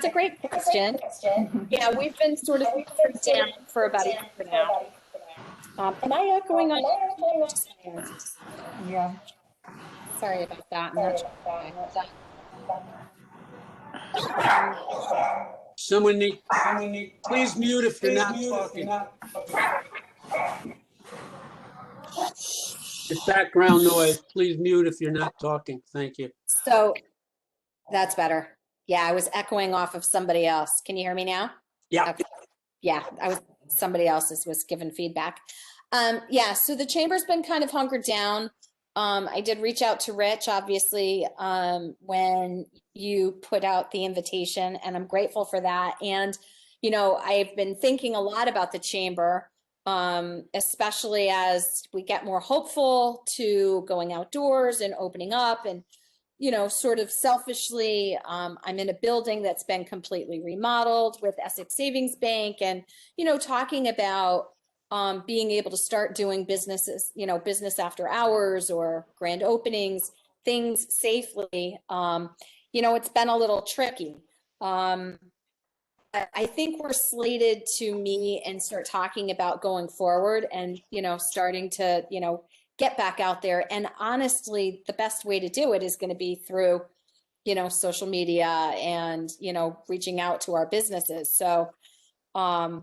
a great question. Yeah, we've been sort of down for about a year now. Am I echoing on? Yeah. Sorry about that. I'm not sure why. Someone need, please mute if you're not talking. It's background noise. Please mute if you're not talking. Thank you. So that's better. Yeah, I was echoing off of somebody else. Can you hear me now? Yeah. Okay. Yeah, somebody else was given feedback. Yeah, so the chamber's been kind of hunkered down. I did reach out to Rich, obviously, when you put out the invitation, and I'm grateful for that. And, I've been thinking a lot about the chamber, especially as we get more hopeful to going outdoors and opening up. And, sort of selfishly, I'm in a building that's been completely remodeled with Essex Savings Bank, and, talking about being able to start doing business after hours or grand openings, things safely. It's been a little tricky. I think we're slated to meet and start talking about going forward and, starting to, get back out there. And honestly, the best way to do it is going to be through, social media and, reaching out to our businesses. So I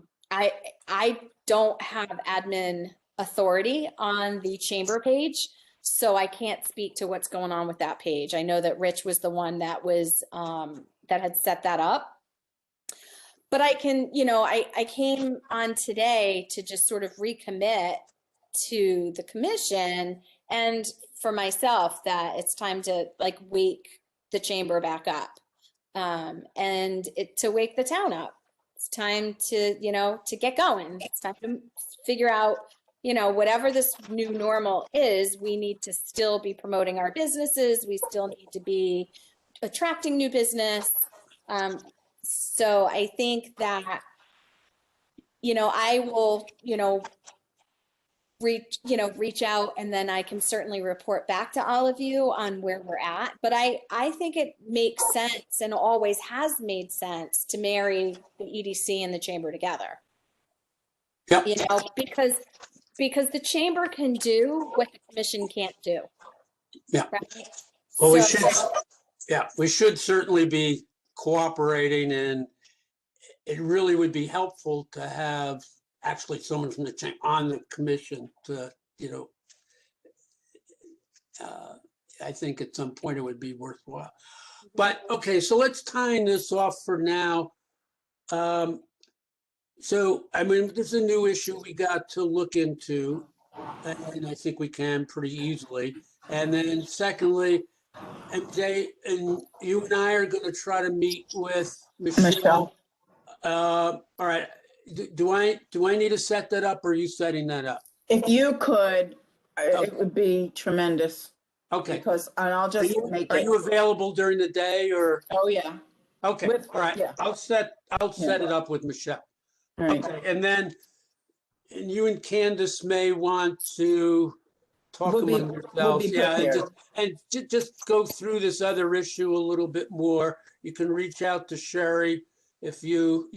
don't have admin authority on the chamber page, so I can't speak to what's going on with that page. I know that Rich was the one that was that had set that up. But I can, I came on today to just sort of recommit to the commission and for myself that it's time to wake the chamber back up and to wake the town up. It's time to, to get going. It's time to figure out, whatever this new normal is, we need to still be promoting our businesses. We still need to be attracting new business. So I think that, I will, reach out, and then I can certainly report back to all of you on where we're at. But I think it makes sense and always has made sense to marry the EDC and the chamber together. Yep. Because because the chamber can do what the commission can't do. Yeah. Right? Well, we So- should, yeah, we should certainly be cooperating, and it really would be helpful to have actually someone from the on the commission to, I think at some point it would be worthwhile. But, okay, so let's tie this off for now. So, I mean, this is a new issue we got to look into, and I think we can pretty easily. And then secondly, MJ, and you and I are going to try to meet with Michelle. All right. Do I need to set that up, or are you setting that up? If you could, it would be tremendous. Okay. Because, and I'll just make Are it, you available during the day, or? oh, yeah. Okay, With- all right. yeah. I'll set it up with Michelle. All right. Okay, and then, and you and Candace may want to talk We'll be- among we'll yourselves. be Yeah, prepared. just go through this other issue a little bit more. You can reach out to Sherry if you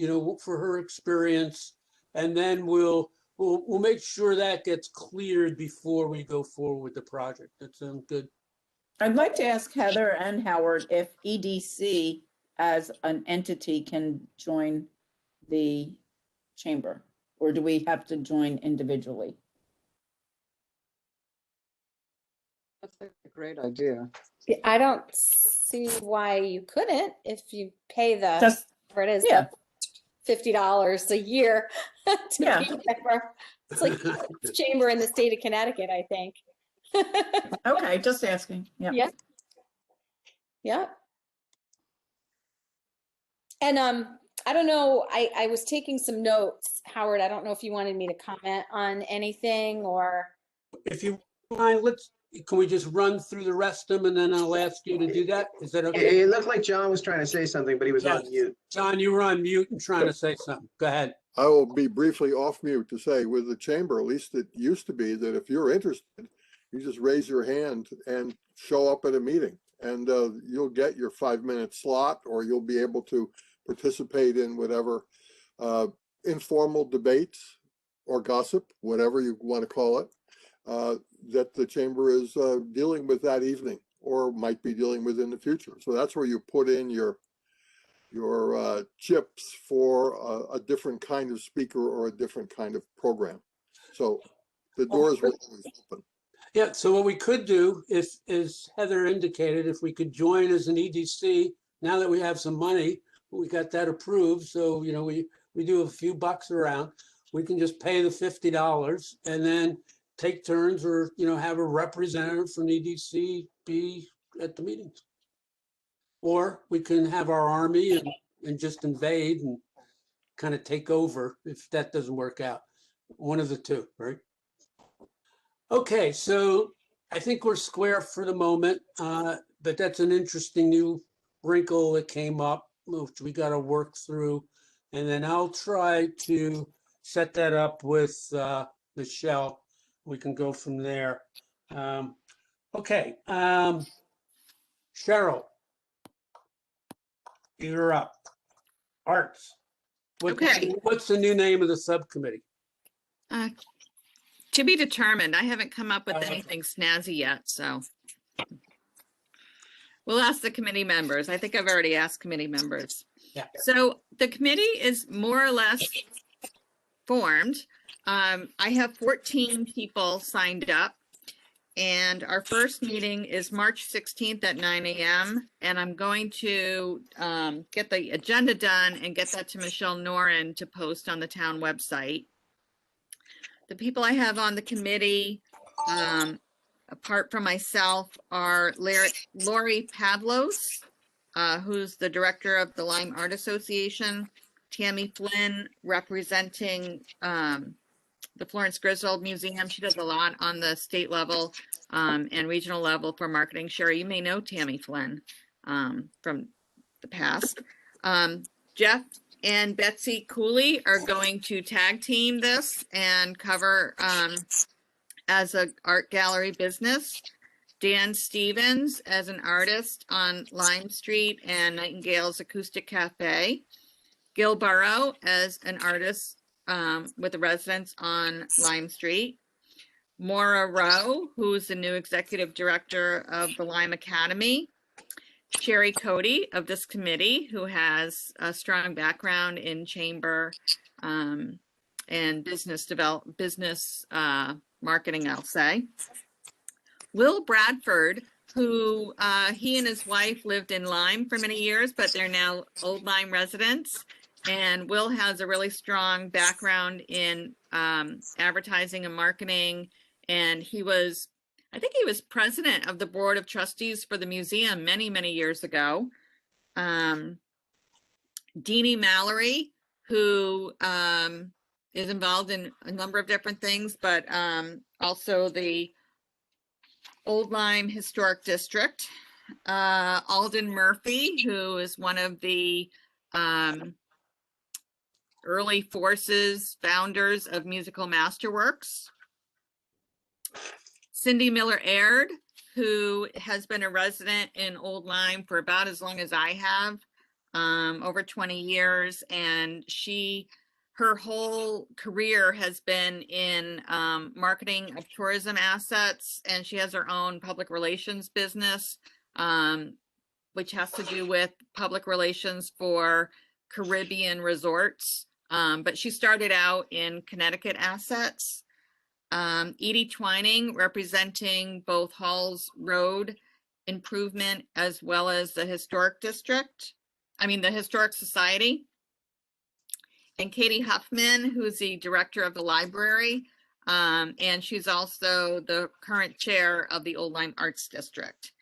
for her experience, and then we'll make sure that gets cleared before we go forward with the project. That sounds good. I'd like to ask Heather and Howard if EDC as an entity can join the chamber, or do we have to join individually? That's a great idea. I don't see why you couldn't if you pay the, Just, whatever it is, yeah. the $50 a year to Yeah. be a member. It's like the chamber in the state of Connecticut, I think. Okay, just asking. Yeah. Yeah. Yeah. And I don't know, I was taking some notes, Howard. I don't know if you wanted me to comment on anything or. If you mind, can we just run through the rest of them, and then I'll ask you to do that? Is that okay? It looked like John was trying to say something, but he was Yeah. on mute. John, you were on mute and trying to say something. Go ahead. I will be briefly off mute to say with the chamber, at least it used to be that if you're interested, you just raise your hand and show up at a meeting, and you'll get your 5-minute slot, or you'll be able to participate in whatever informal debates or gossip, whatever you want to call it, that the chamber is dealing with that evening or might be dealing with in the future. So that's where you put in your chips for a different kind of speaker or a different kind of program. So the doors will always open. Yeah, so what we could do is, as Heather indicated, if we could join as an EDC, now that we have some money, we got that approved, so, we do a few bucks around, we can just pay the $50 and then take turns, or, have a representative from EDC be at the meetings. Or we can have our army and just invade and kind of take over if that doesn't work out. One of the two, right? Okay, so I think we're square for the moment, but that's an interesting new wrinkle that came up, which we got to work through. And then I'll try to set that up with Michelle. We can go from there. Okay, Cheryl, you're up. Arts. Okay. What's the new name of the subcommittee? To be determined. I haven't come up with anything snazzy yet, so. We'll ask the committee members. I think I've already asked committee members. Yeah. So the committee is more or less formed. I have 14 people signed up. And our first meeting is March 16th at 9 a.m. And I'm going to get the agenda done and get that to Michelle Noren to post on the town website. The people I have on the committee, apart from myself, are Lori Pavlos, who's the director of the Lyme Art Association, Tammy Flynn, representing the Florence Griswold Museum. She does a lot on the state level and regional level for marketing. Sherry, you may know Tammy Flynn from the past. Jeff and Betsy Cooley are going to tag team this and cover as an art gallery business. Dan Stevens as an artist on Lime Street and Nightingale's Acoustic Cafe. Gil Burrow as an artist with a residence on Lime Street. Maura Rowe, who's the new executive director of the Lyme Academy. Sherry Cody of this committee, who has a strong background in chamber and business marketing, I'll say. Will Bradford, who he and his wife lived in Lyme for many years, but they're now Old Lyme residents. And Will has a really strong background in advertising and marketing. And I think he was president of the board of trustees for the museum many, many years ago. Deanie Mallory, who is involved in a number of different things, but also the Old Lyme Historic District. Alden Murphy, who is one of the early forces founders of Musical Masterworks. Cindy Miller Aird, who has been a resident in Old Lyme for about as long as I have, over 20 years. And her whole career has been in marketing of tourism assets, and she has her own public relations business, which has to do with public relations for Caribbean resorts. But she started out in Connecticut assets. Edie Twining, representing both Halls Road improvement as well as the historic district, the Historic Society. And Katie Huffman, who's the director of the library, and she's also the current chair of the Old Lyme Arts District.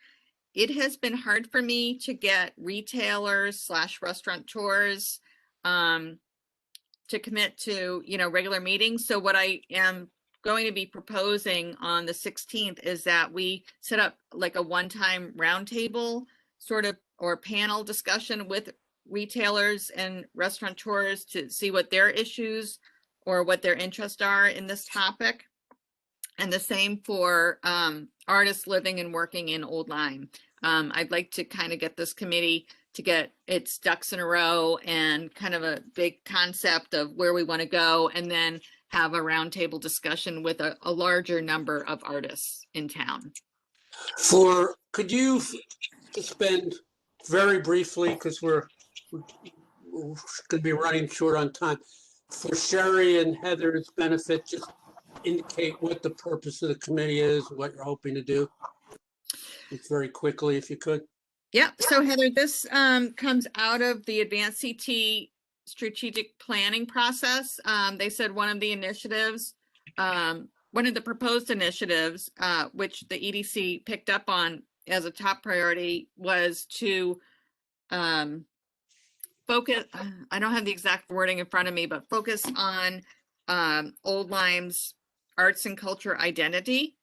It has been hard for me to get retailers / restaurateurs to commit to, regular meetings. So what I am going to be proposing on the 16th is that we set up like a one-time roundtable sort of or panel discussion with retailers and restaurateurs to see what their issues or what their interests are in this topic. And the same for artists living and working in Old Lyme. I'd like to kind of get this committee to get its ducks in a row and kind of a big concept of where we want to go, and then have a roundtable discussion with a larger number of artists in town. Could you spend very briefly, because we're going to be running short on time, for Sherry and Heather's benefit, just indicate what the purpose of the committee is, what you're hoping to do? Just very quickly, if you could. Yeah. So Heather, this comes out of the Advanced CT strategic planning process. They said one of the initiatives, one of the proposed initiatives, which the EDC picked up on as a top priority, was to focus, I don't have the exact wording in front of me, but focus on Old Lyme's arts and culture identity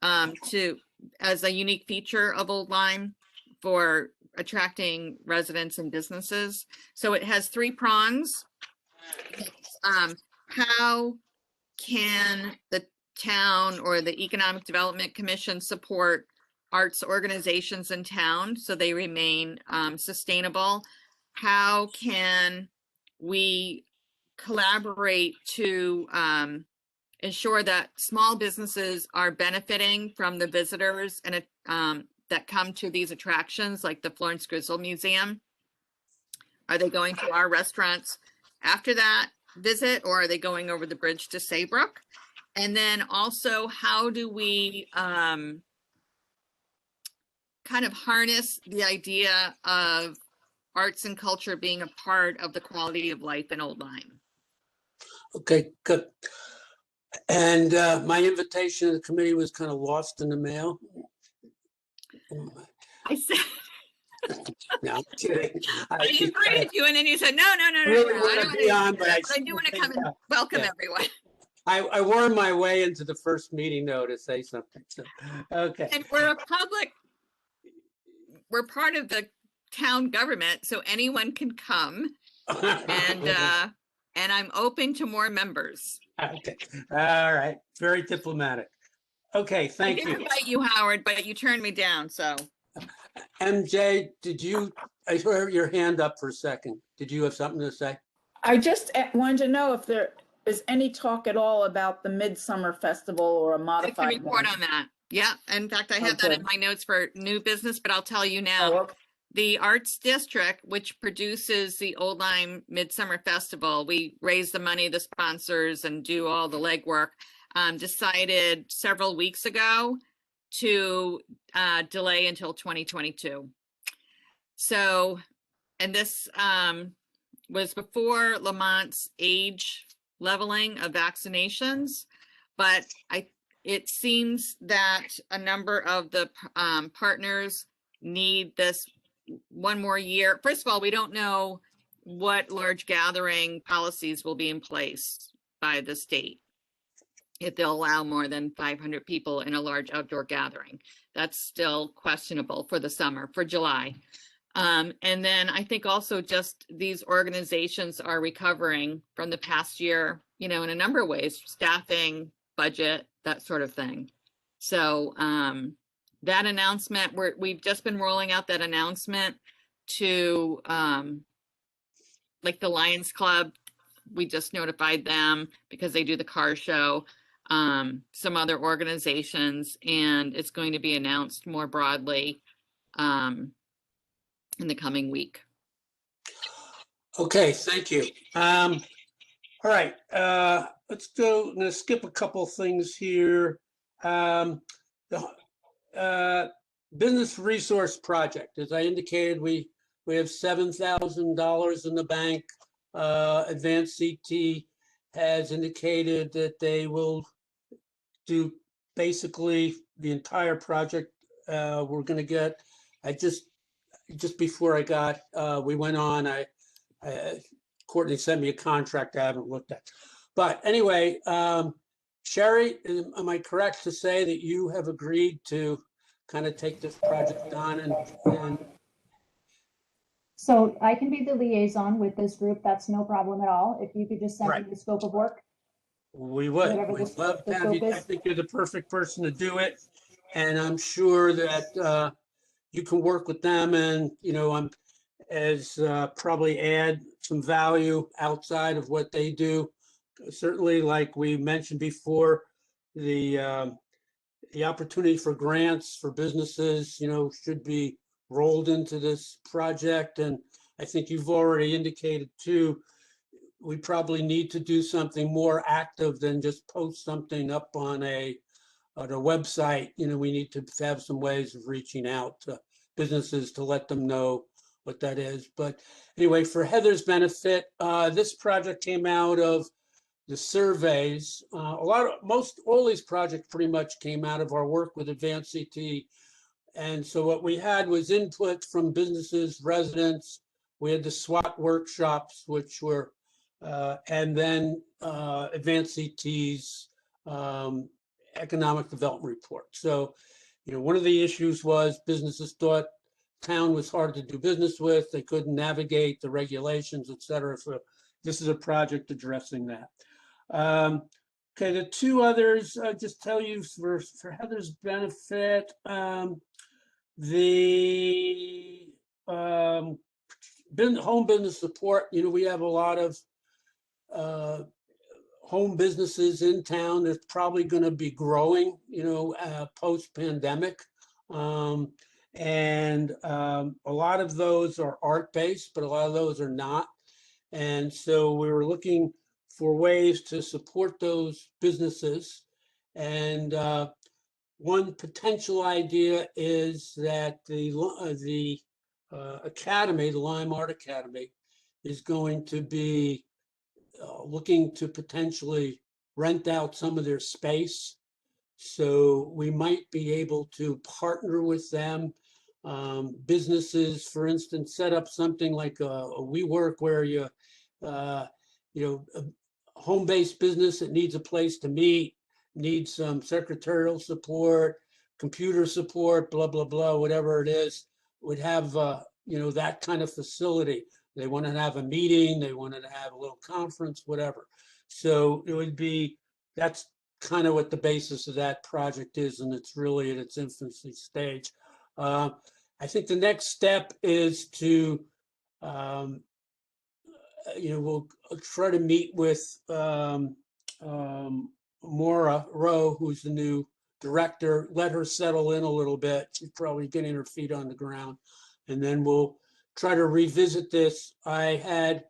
as a unique feature of Old Lyme for attracting residents and businesses. So it has 3 prongs. How can the town or the Economic Development Commission support arts organizations in town so they remain sustainable? How can we collaborate to ensure that small businesses are benefiting from the visitors and that come to these attractions, like the Florence Grizzle Museum? Are they going to our restaurants after that visit, or are they going over the bridge to Saybrook? And then also, how do we kind of harness the idea of arts and culture being a part of the quality of life in Old Lyme? Okay, good. And my invitation to the committee was kind of lost in the mail. I said, No, I'm kidding. I invited you, and then you said, no, Really I want don't to be on, but I do want to come and welcome everyone. I wormed my way into the first meeting though to say something. So, okay. And we're part of the town government, so anyone can come, and I'm open to more members. Okay. All right. Very diplomatic. Okay. Thank I did you. invite you, Howard, but you turned me down. So MJ, I saw your hand up for a second. Did you have something to say? I just wanted to know is any talk at all about the Midsummer Festival or a I can modified report one? on that. Yeah, in fact, I Oh, have that in good. my notes for new business, but I'll tell you Oh, now. okay. The Arts District, which produces the Old Lyme Midsummer Festival, we raise the money, the sponsors, and do all the legwork, decided several weeks ago to delay until 2022. So, and this was before Lamont's age leveling of vaccinations, but it seems that a number of the partners need this one more year. First of all, we don't know what large gathering policies will be in place by the state, if they'll allow more than 500 people in a large outdoor gathering. That's still questionable for the summer, for July. And then I think also just these organizations are recovering from the past year, in a number of ways, staffing, budget, that sort of thing. So that announcement, we've just been rolling out that announcement to like the Lions Club. We just notified them because they do the car show, some other organizations, and it's going to be announced more broadly in the coming week. Okay, thank you. All right, let's go. I'm going to skip a couple things here. The business resource project, as I indicated, we have $7,000 in the bank. Advanced CT has indicated that they will do basically the entire project. We're going to get. I just before I got, we went on. Courtney sent me a contract I haven't looked at, but anyway, Sherry, am I correct to say that you have agreed to kind of take this project on and So I can be the liaison with this group. That's no problem at all. If you could just send me Right. the scope of work. we would. Whatever We'd love to the have you. scope I is. think you're the perfect person to do it, and I'm sure that you can work with them, and I'm as probably add some value outside of what they do. Certainly, like we mentioned before, the opportunity for grants for businesses, should be rolled into this project. And I think you've already indicated too, we probably need to do something more active than just post something up on a website. We need to have some ways of reaching out to businesses to let them know what that is. But anyway, for Heather's benefit, this project came out of the surveys. All these projects pretty much came out of our work with Advanced CT. And so what we had was input from businesses, residents. We had the SWOT workshops, which were, and then Advanced CT's economic development report. So, one of the issues was businesses thought town was hard to do business with. They couldn't navigate the regulations, et cetera. So this is a project addressing that. Okay, the two others, just tell you for Heather's benefit, the home business support, we have a lot of home businesses in town. That's probably going to be growing, post-pandemic. And a lot of those are art-based, but a lot of those are not. And so we were looking for ways to support those businesses. And one potential idea is that the academy, the Lyme Art Academy, is going to be looking to potentially rent out some of their space. So we might be able to partner with them. Businesses, for instance, set up something like a WeWork where a home-based business that needs a place to meet, needs some secretarial support, computer support, blah, blah, blah, whatever it is, would have, that kind of facility. They want to have a meeting, they wanted to have a little conference, whatever. So it would be, that's kind of what the basis of that project is, and it's really at its infancy stage. I think the next step is to we'll try to meet with Maura Rowe, who's the new director, let her settle in a little bit. She's probably getting her feet on the ground. And then we'll try to revisit this. I had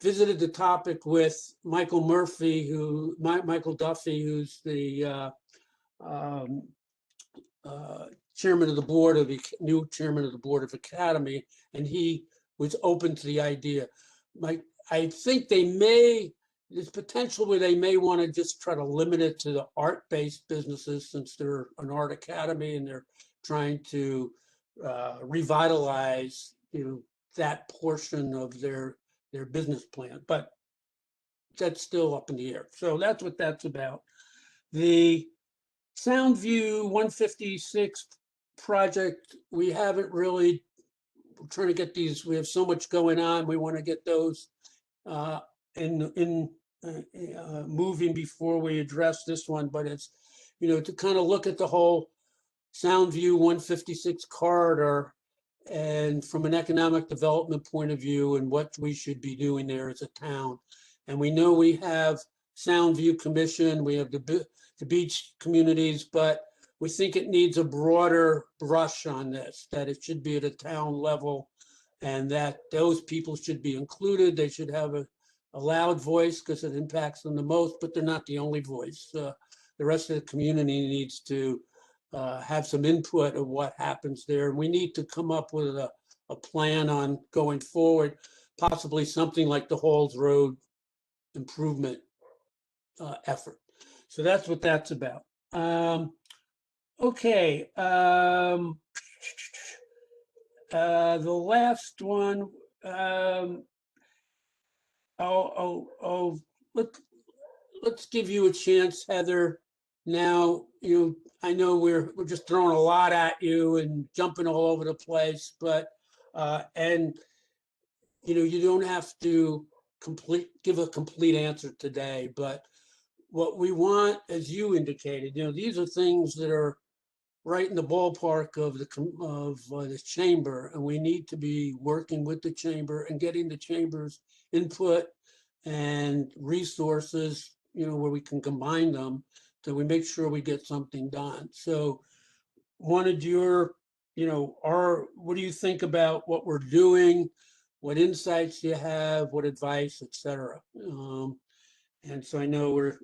visited the topic with Michael Duffy, who's the chairman of the board of the new chairman of the board of Academy, and he was open to the idea. I think there's potential where they may want to just try to limit it to the art-based businesses, since they're an art academy and they're trying to revitalize, that portion of their business plan. But that's still up in the air. So that's what that's about. The Soundview 156 project, we haven't really, we're trying to get these, we have so much going on. We want to get those moving before we address this one. But it's, to kind of look at the whole Soundview 156 corridor and from an economic development point of view and what we should be doing there as a town. And we know we have Soundview Commission, we have the beach communities, but we think it needs a broader brush on this, that it should be at a town level and that those people should be included. They should have a loud voice because it impacts them the most, but they're not the only voice. The rest of the community needs to have some input of what happens there. And we need to come up with a plan on going forward, possibly something like the Halls Road improvement effort. So that's what that's about. Okay. The last one, let's give you a chance, Heather. Now, I know we're just throwing a lot at you and jumping all over the place, but you don't have to give a complete answer today. But what we want, as you indicated, these are things that are right in the ballpark of the chamber, and we need to be working with the chamber and getting the chamber's input and resources, where we can combine them, so we make sure we get something done. So wanted your, what do you think about what we're doing? What insights you have, what advice, etc. And so I know we're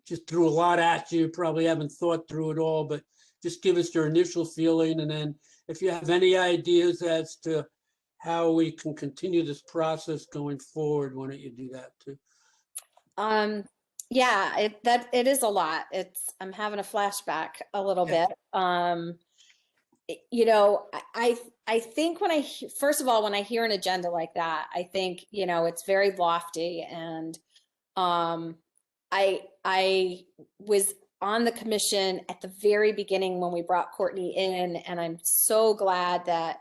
just threw a lot at you, probably haven't thought through it all, but just give us your initial feeling. And then if you have any ideas as to how we can continue this process going forward, why don't you do that too? Yeah, it is a lot. I'm having a flashback a little bit. I think first of all, when I hear an agenda like that, I think, it's very lofty. And I was on the commission at the very beginning when we brought Courtney in, and I'm so glad that,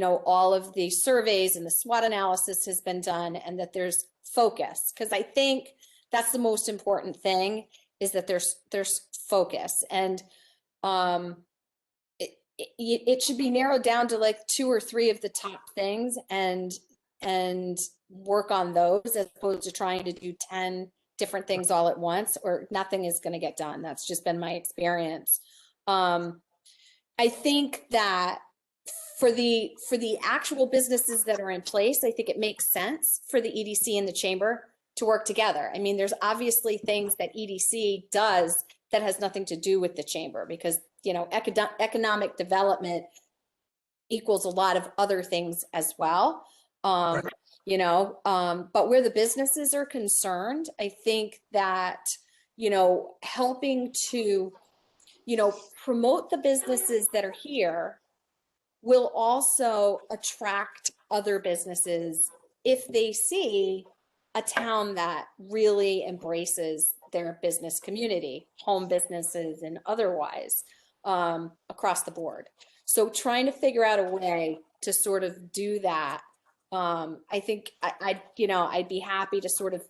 all of the surveys and the SWOT analysis has been done and that there's focus. Because I think that's the most important thing, is that there's focus. And it should be narrowed down to like 2 or 3 of the top things and work on those, as opposed to trying to do 10 different things all at once, or nothing is going to get done. That's just been my experience. I think that for the actual businesses that are in place, I think it makes sense for the EDC and the chamber to work together. I mean, there's obviously things that EDC does that has nothing to do with the chamber, because, economic development equals a lot of other things as well. Right. But where the businesses are concerned, I think that, helping to, promote the businesses that are here will also attract other businesses if they see a town that really embraces their business community, home businesses and otherwise, across the board. So trying to figure out a way to sort of do that. I think I'd be happy to sort of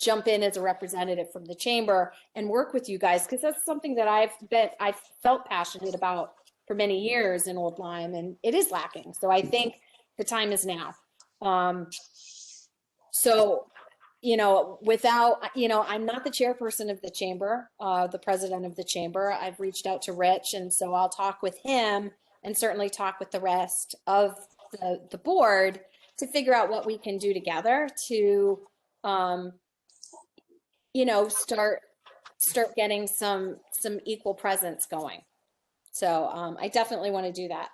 jump in as a representative from the chamber and work with you guys, because that's something that I've felt passionate about for many years in Old Lyme, and it is lacking. So I think the time is now. So, you know, without, you know, I'm not the chairperson of the chamber, the president of the chamber. I've reached out to Rich, and so I'll talk with him and certainly talk with the rest of the board to figure out what we can do together to, you know, start getting some equal presence going. So I definitely want to do that.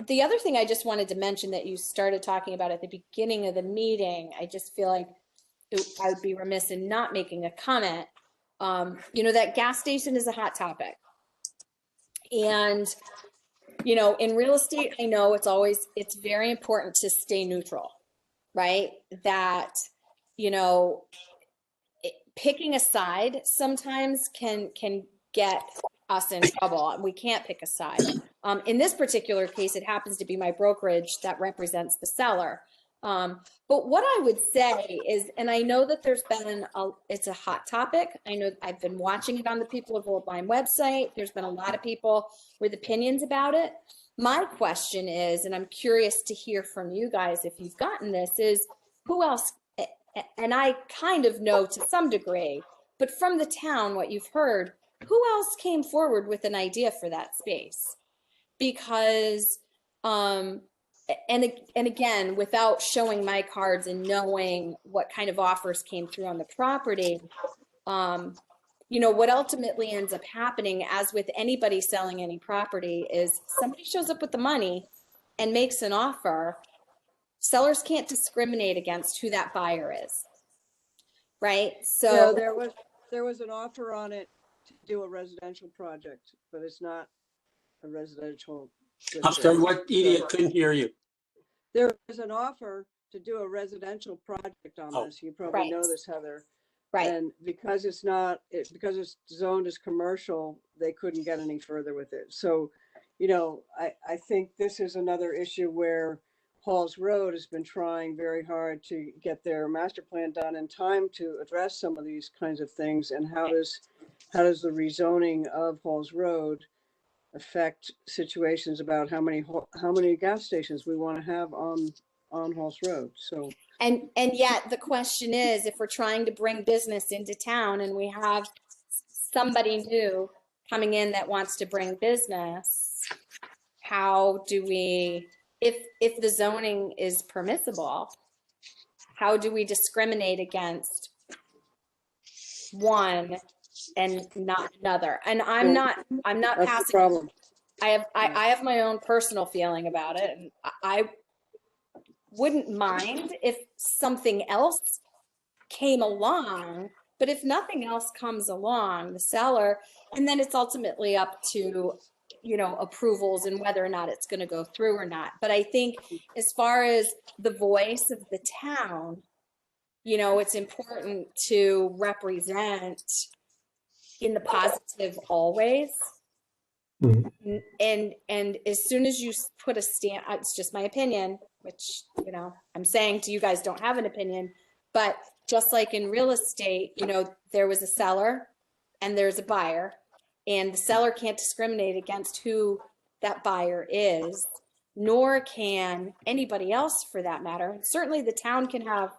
The other thing I just wanted to mention that you started talking about at the beginning of the meeting, I just feel like I would be remiss in not making a comment. You know, that gas station is a hot topic. And, you know, in real estate, I know it's very important to stay neutral, right? That, you know, picking a side sometimes can get us in trouble. We can't pick a side. In this particular case, it happens to be my brokerage that represents the seller. But what I would say is, and I know that there's been it's a hot topic. I know I've been watching it on the People of Old Lyme website. There's been a lot of people with opinions about it. My question is, and I'm curious to hear from you guys if you've gotten this, is who else, and I kind of know to some degree, but from the town, what you've heard, who else came forward with an idea for that space? Because, and again, without showing my cards and knowing what kind of offers came through on the property, you know, what ultimately ends up happening, as with anybody selling any property, is somebody shows up with the money and makes an offer. Sellers can't discriminate against who that buyer is, right? So yeah, there was an offer on it to do a residential project, but it's not a residential. I'm sorry, what, Edie, I couldn't hear you. There was an offer to do a residential project on this. You probably Right. know this, Heather. right. And because it's because it's zoned as commercial, they couldn't get any further with it. So, you know, I think this is another issue where Halls Road has been trying very hard to get their master plan done in time to address some of these kinds of things. And how does the rezoning of Halls Road affect situations about how many gas stations we want to have on Halls Road? So. And yet the question is, if we're trying to bring business into town and we have somebody new coming in that wants to bring business, how do we, if the zoning is permissible, how do we discriminate against one and not another? And I'm not That's the passing. problem. I have my own personal feeling about it, and I wouldn't mind if something else came along, but if nothing else comes along, the seller, and then it's ultimately up to, you know, approvals and whether or not it's going to go through or not. But I think as far as the voice of the town, you know, it's important to represent in the positive always. And as soon as you put a stamp, it's just my opinion, which, you know, I'm saying to you guys don't have an opinion, but just like in real estate, you know, there was a seller and there's a buyer, and the seller can't discriminate against who that buyer is, nor can anybody else for that matter. Certainly the town can have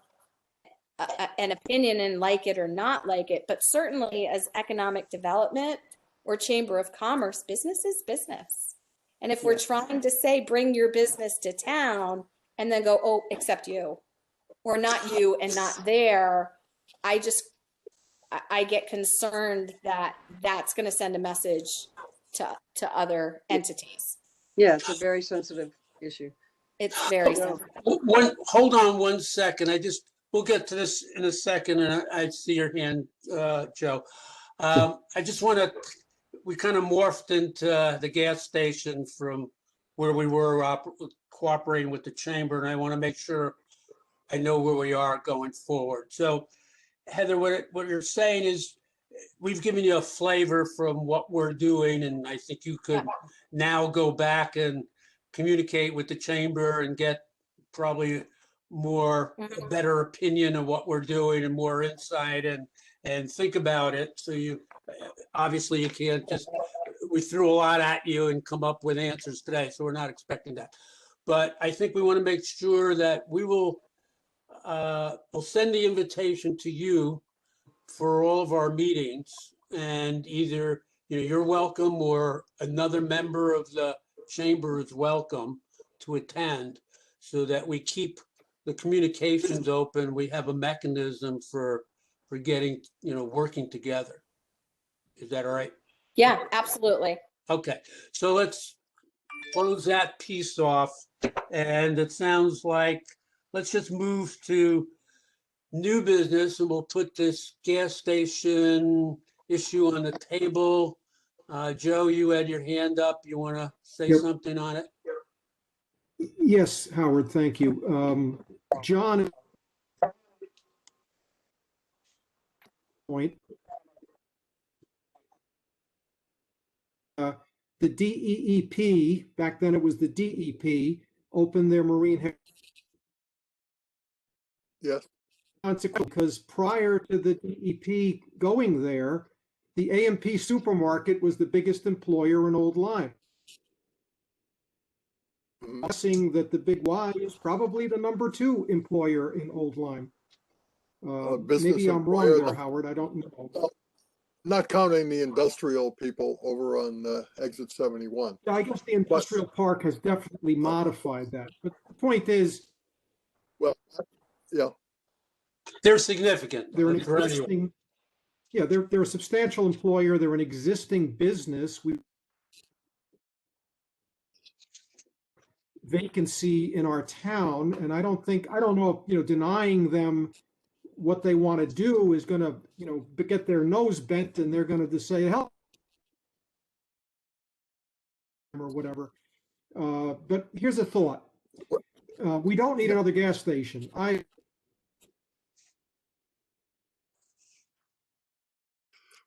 an opinion and like it or not like it, but certainly as economic development or chamber of commerce, business is business. And if we're trying to say, bring your business to town and then go, oh, except you, or not you and not there, I get concerned that that's going to send a message to other entities. Yeah, it's a very sensitive issue. It's very sensitive. Hold on one second. We'll get to this in a second, and I see your hand, Joe. I just want to, we kind of morphed into the gas station from where we were cooperating with the chamber, and I want to make sure I know where we are going forward. So, Heather, what you're saying is we've given you a flavor from what we're doing, and I think you could now go back and communicate with the chamber and get probably a better opinion of what we're doing and more insight and think about it. So you obviously you can't just, we threw a lot at you and come up with answers today, so we're not expecting that. But I think we want to make sure that we will we'll send the invitation to you for all of our meetings, and either, you're welcome or another member of the chamber is welcome to attend, so that we keep the communications open. We have a mechanism for getting, working together. Is that all right? Yeah, absolutely. Okay, so let's close that piece off. And it sounds like, let's just move to new business, and we'll put this gas station issue on the table. Joe, you had your hand up. You want to say Yep. something on it? Yes, Howard, thank you. John, point. The DEEP, back then it was the DEP, opened their marine Yes. consequence, because prior to the DEP going there, the A&P supermarket was the biggest employer in Old Lyme. Mhm. Guessing that the Big Y is probably the number 2 employer in Old Lyme. Business Maybe I'm wrong employer, there, Howard. I don't know. not counting the industrial people over on exit 71. I guess the industrial park has definitely modified that. But the point is, Well, yeah, They're significant. they're an for anyone. existing, yeah, they're a substantial employer. They're an existing business. We vacancy in our town, and I don't know if, denying them what they want to do is going to, get their nose bent, and they're going to just say, help, or whatever. But here's a thought. We don't need another gas station.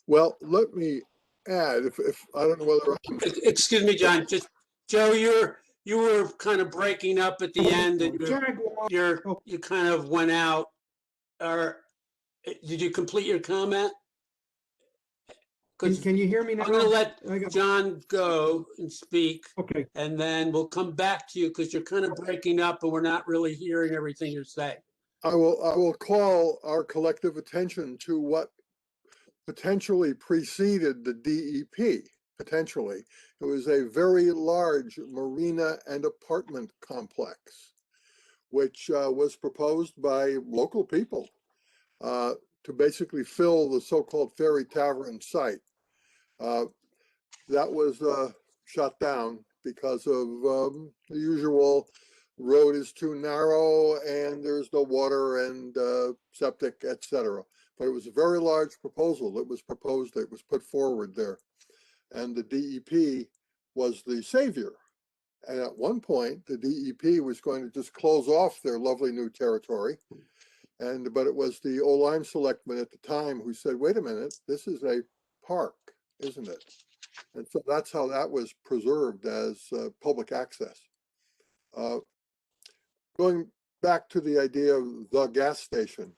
well, let me add, if I don't know whether I'm, Excuse me, John, just, Joe, you were kind of breaking up at the end, and Jaguar, you kind of went out. Or did you complete your comment? Because can you hear me now? I'm going to let I got- John go and speak, Okay. and then we'll come back to you, because you're kind of breaking up and we're not really hearing everything you're saying. I will call our collective attention to what potentially preceded the DEP. Potentially, it was a very large marina and apartment complex, which was proposed by local people to basically fill the so-called Ferry Tavern site. That was shut down because of the usual road is too narrow and there's no water and septic, etc. But it was a very large proposal that was proposed, that was put forward there. And the DEP was the savior. And at one point, the DEP was going to just close off their lovely new territory. But it was the Old Lyme selectmen at the time who said, wait a minute, this is a park, isn't it? And so that's how that was preserved as public access. Going back to the idea of the gas station,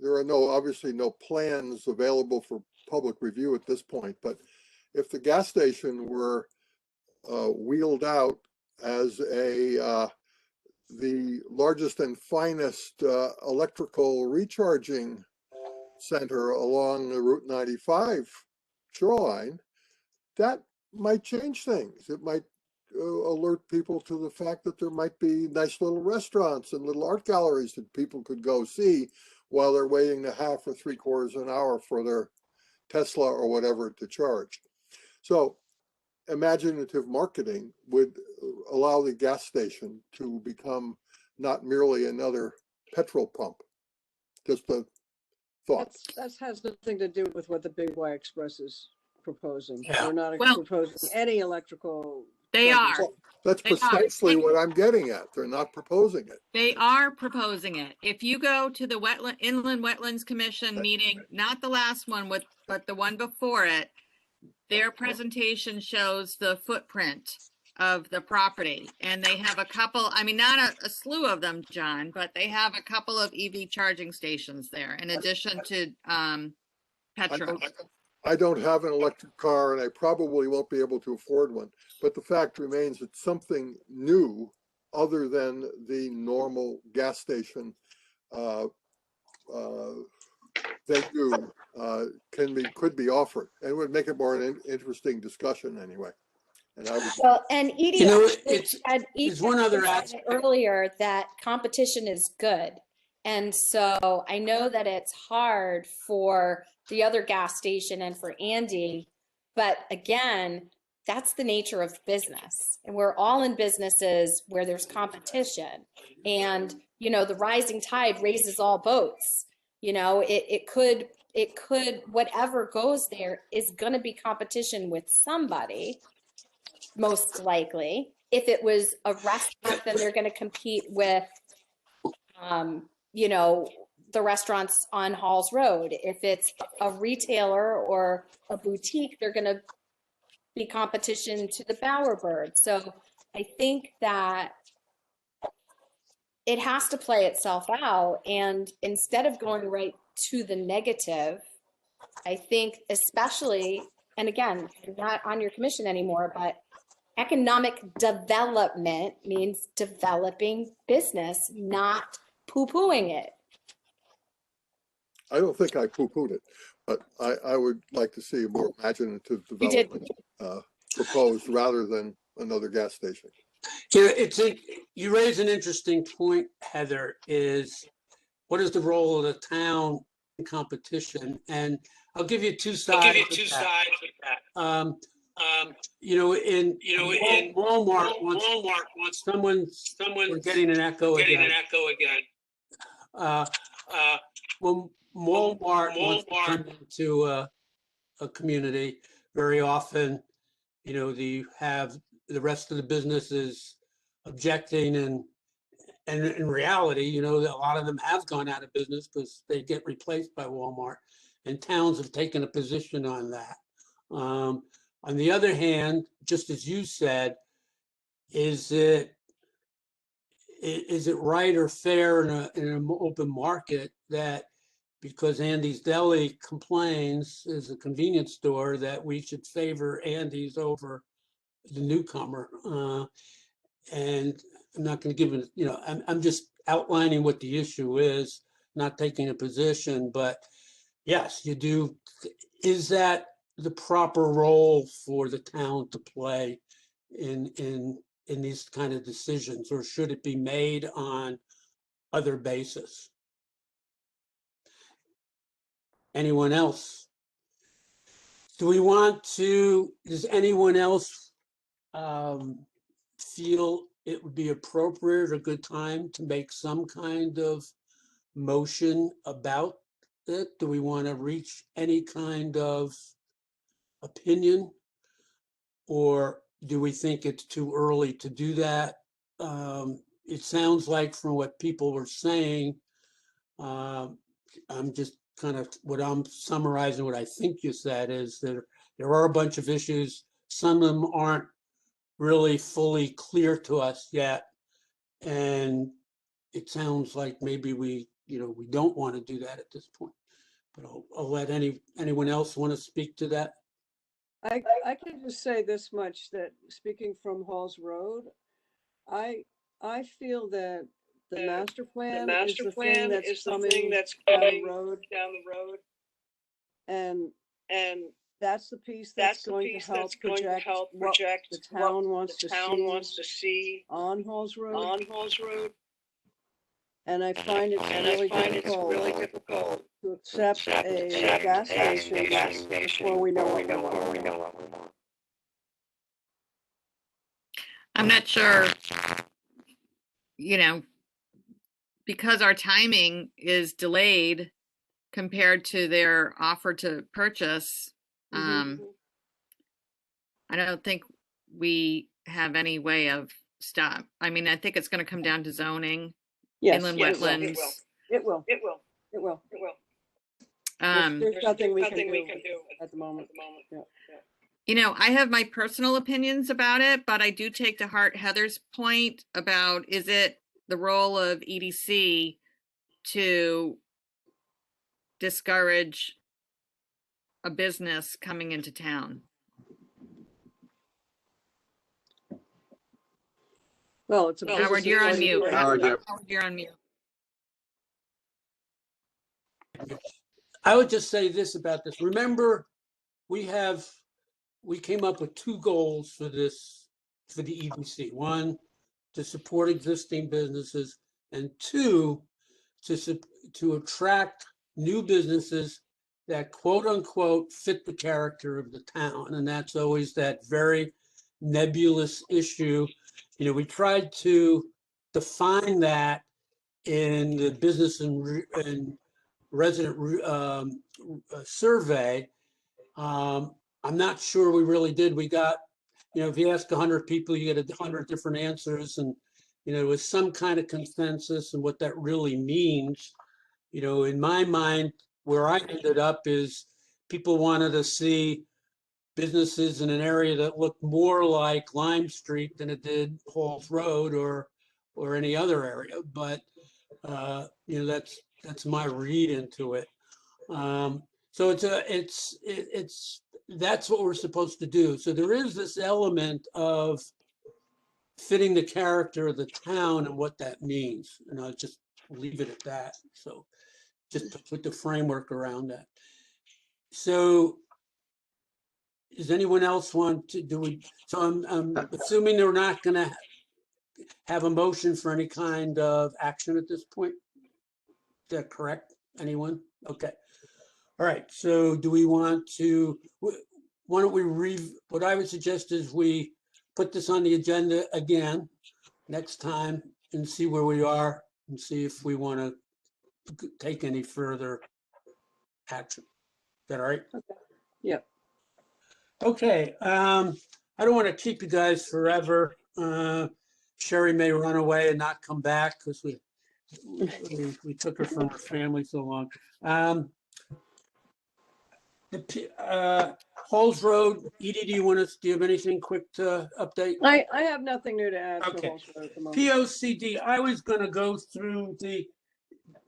there are obviously no plans available for public review at this point, but if the gas station were wheeled out as the largest and finest electrical recharging center along the Route 95 shoreline, that might change things. It might alert people to the fact that there might be nice little restaurants and little art galleries that people could go see while they're waiting a half or 3/4 an hour for their Tesla or whatever to charge. So imaginative marketing would allow the gas station to become not merely another petrol pump. Just a thought. That has nothing to do with what the Big Y Express is proposing. Yeah. They're not Well, proposing any electrical. They are. So that's They are. precisely what I'm getting at. They're not proposing it. They are proposing it. If you go to the Inland Wetlands Commission meeting, not the last one but the one before it, their presentation shows the footprint of the property. And they have a couple, I mean, not a slew of them, John, but they have a couple of EV charging stations there in addition to petrol. I don't have an electric car and I probably won't be able to afford one. But the fact remains that something new other than the normal gas station venue could be offered, and it would make it more an interesting discussion anyway. And I would, Well, and EDC You know, had it's one other said aspect. earlier that competition is good. And so I know that it's hard for the other gas station and for Andy, but again, that's the nature of business. And we're all in businesses where there's competition. And, you know, the rising tide raises all boats. You know, it could, whatever goes there is going to be competition with somebody, most likely. If it was a restaurant, then they're going to compete with, you know, the restaurants on Halls Road. If it's a retailer or a boutique, they're going to be competition to the Bowerbird. So I think that it has to play itself out. And instead of going right to the negative, I think especially, and again, I'm not on your commission anymore, but economic development means developing business, not poo-pooing it. I don't think I poo-pooed it, but I would like to see a more imaginative You did. development proposed rather than another gas station. Yeah, you raise an interesting point, Heather, is what is the role of the town in competition? And I'll give you two sides of that. You know, in Walmart wants someone, we're getting an echo again. When Walmart wants to come into a community, very often, you know, you have the rest of the businesses objecting, and in reality, you know, that a lot of them have gone out of business because they get replaced by Walmart, and towns have taken a position on that. On the other hand, just as you said, is it right or fair in an open market that because Andy's Deli complains as a convenience store that we should favor Andy's over the newcomer? And I'm not going to give it, you know, I'm just outlining what the issue is, not taking a position, but yes, you do. Is that the proper role for the town to play in these kind of decisions, or should it be made on other basis? Anyone else? Does anyone else feel it would be appropriate or a good time to make some kind of motion about it? Do we want to reach any kind of opinion? Or do we think it's too early to do that? It sounds like from what people were saying, I'm just kind of, what I'm summarizing, what I think you said is that there are a bunch of issues. Some of them aren't really fully clear to us yet. And it sounds like maybe we don't want to do that at this point. But I'll let anyone else want to speak to that. I can just say this much, that speaking from Halls Road, I feel that the master plan is the thing that's coming down the road. And that's the piece that's going to help project what the town wants to see on Halls Road. And I find it's really difficult to accept a gas station before we know what we want. I'm not sure, you know, because our timing is delayed compared to their offer to purchase. I don't think we have any way of stop. I mean, I think it's going to come down to zoning, inland wetlands. It will. There's nothing we can do at the moment. Yeah. You know, I have my personal opinions about it, but I do take to heart Heather's point about, is it the role of EDC to discourage a business coming into town? Well, it's a Howard, business you're on employee. mute. Howard, you're- You're on mute. I would just say this about this. Remember, we came up with two goals for this, for the EDC. One, to support existing businesses, and two, to attract new businesses that quote unquote fit the character of the town. And that's always that very nebulous issue. You know, we tried to define that in the business and resident survey. I'm not sure we really did. We got, you know, if you ask 100 people, you get 100 different answers, and you know, there was some kind of consensus and what that really means. You know, in my mind, where I ended up is people wanted to see businesses in an area that looked more like Lime Street than it did Halls Road or any other area. But you know, that's my read into it. So it's that's what we're supposed to do. So there is this element of fitting the character of the town and what that means. And I'll just leave it at that. So just to put the framework around that. So does anyone else want to do we? So I'm assuming they're not going to have a motion for any kind of action at this point. Is that correct? Anyone? Okay. All right. So do we want to, why don't we what I would suggest is we put this on the agenda again next time and see where we are and see if we want to take any further action. Is that all right? Okay. Yep. Okay. I don't want to keep you guys forever. Sherry may run away and not come back because we took her from her family so long. Halls Road, Edie, do you have anything quick to update? I have nothing new to add for Okay. Halls Road at the moment. POCD, I was going to go through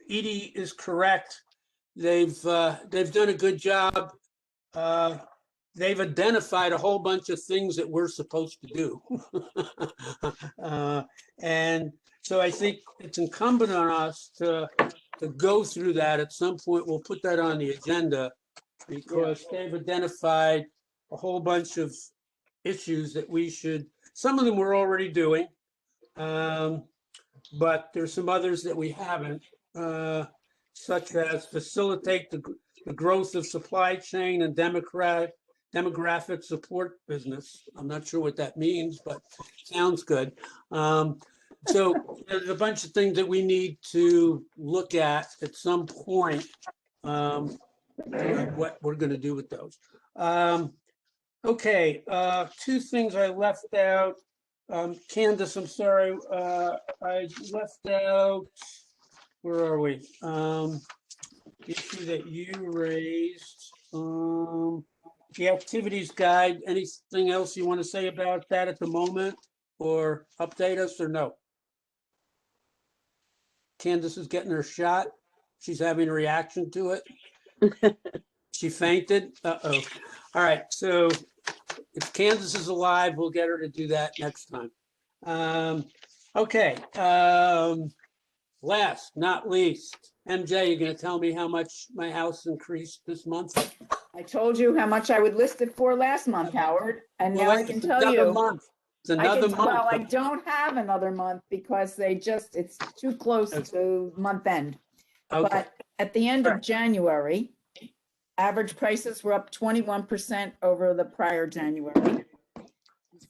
Edie is correct. They've done a good job. They've identified a whole bunch of things that we're supposed to do. And so I think it's incumbent on us to go through that at some point. We'll put that on the agenda because they've identified a whole bunch of issues that we should, some of them we're already doing, but there's some others that we haven't, such as facilitate the growth of supply chain and demographic support business. I'm not sure what that means, but sounds good. So there's a bunch of things that we need to look at some point, what we're going to do with those. Okay, two things I left out. Candace, I'm sorry, I left out, where are we? The issue that you raised, the activities guide. Anything else you want to say about that at the moment, or update us, or no? Candace is getting her shot. She's having a reaction to it. She fainted. Uh-oh. All right, so if Candace is alive, we'll get her to do that next time. Okay. Last, not least, MJ, you're going to tell me how much my house increased this month? I told you how much I would list it for last month, Howard, and now I can It's tell another you. month. It's another Well, I month. don't have another month because it's too close to month end. Okay. But at the end of January, average prices were up 21% over the prior January.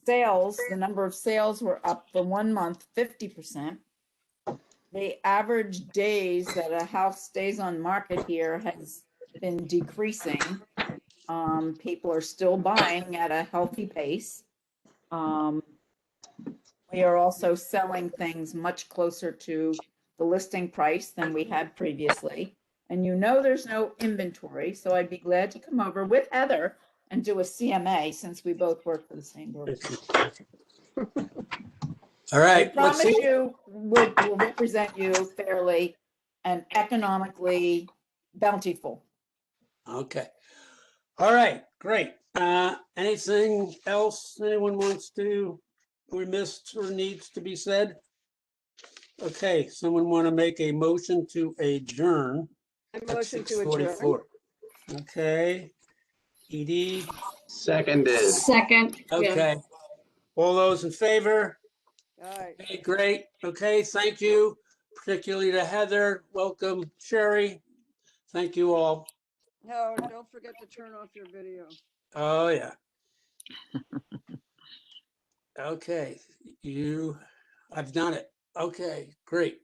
Sales, the number of sales were up for 1 month, 50%. The average days that a house stays on market here has been decreasing. People are still buying at a healthy pace. We are also selling things much closer to the listing price than we had previously. And you know there's no inventory, so I'd be glad to come over with Heather and do a CMA since we both work for the same broker. All right. I promise you will represent you fairly and economically bountiful. Okay. All right, great. Anything else anyone wants to we missed or needs to be said? Okay, someone want to make a motion to adjourn I at motion to adjourn. 6:44? Okay, Edie, Seconded. Second. okay. All those in favor? All right. Okay, great. Okay, thank you, particularly to Heather. Welcome, Sherry. Thank you all. No, don't forget to turn off your video. Oh, yeah. Okay, I've done it. Okay, great.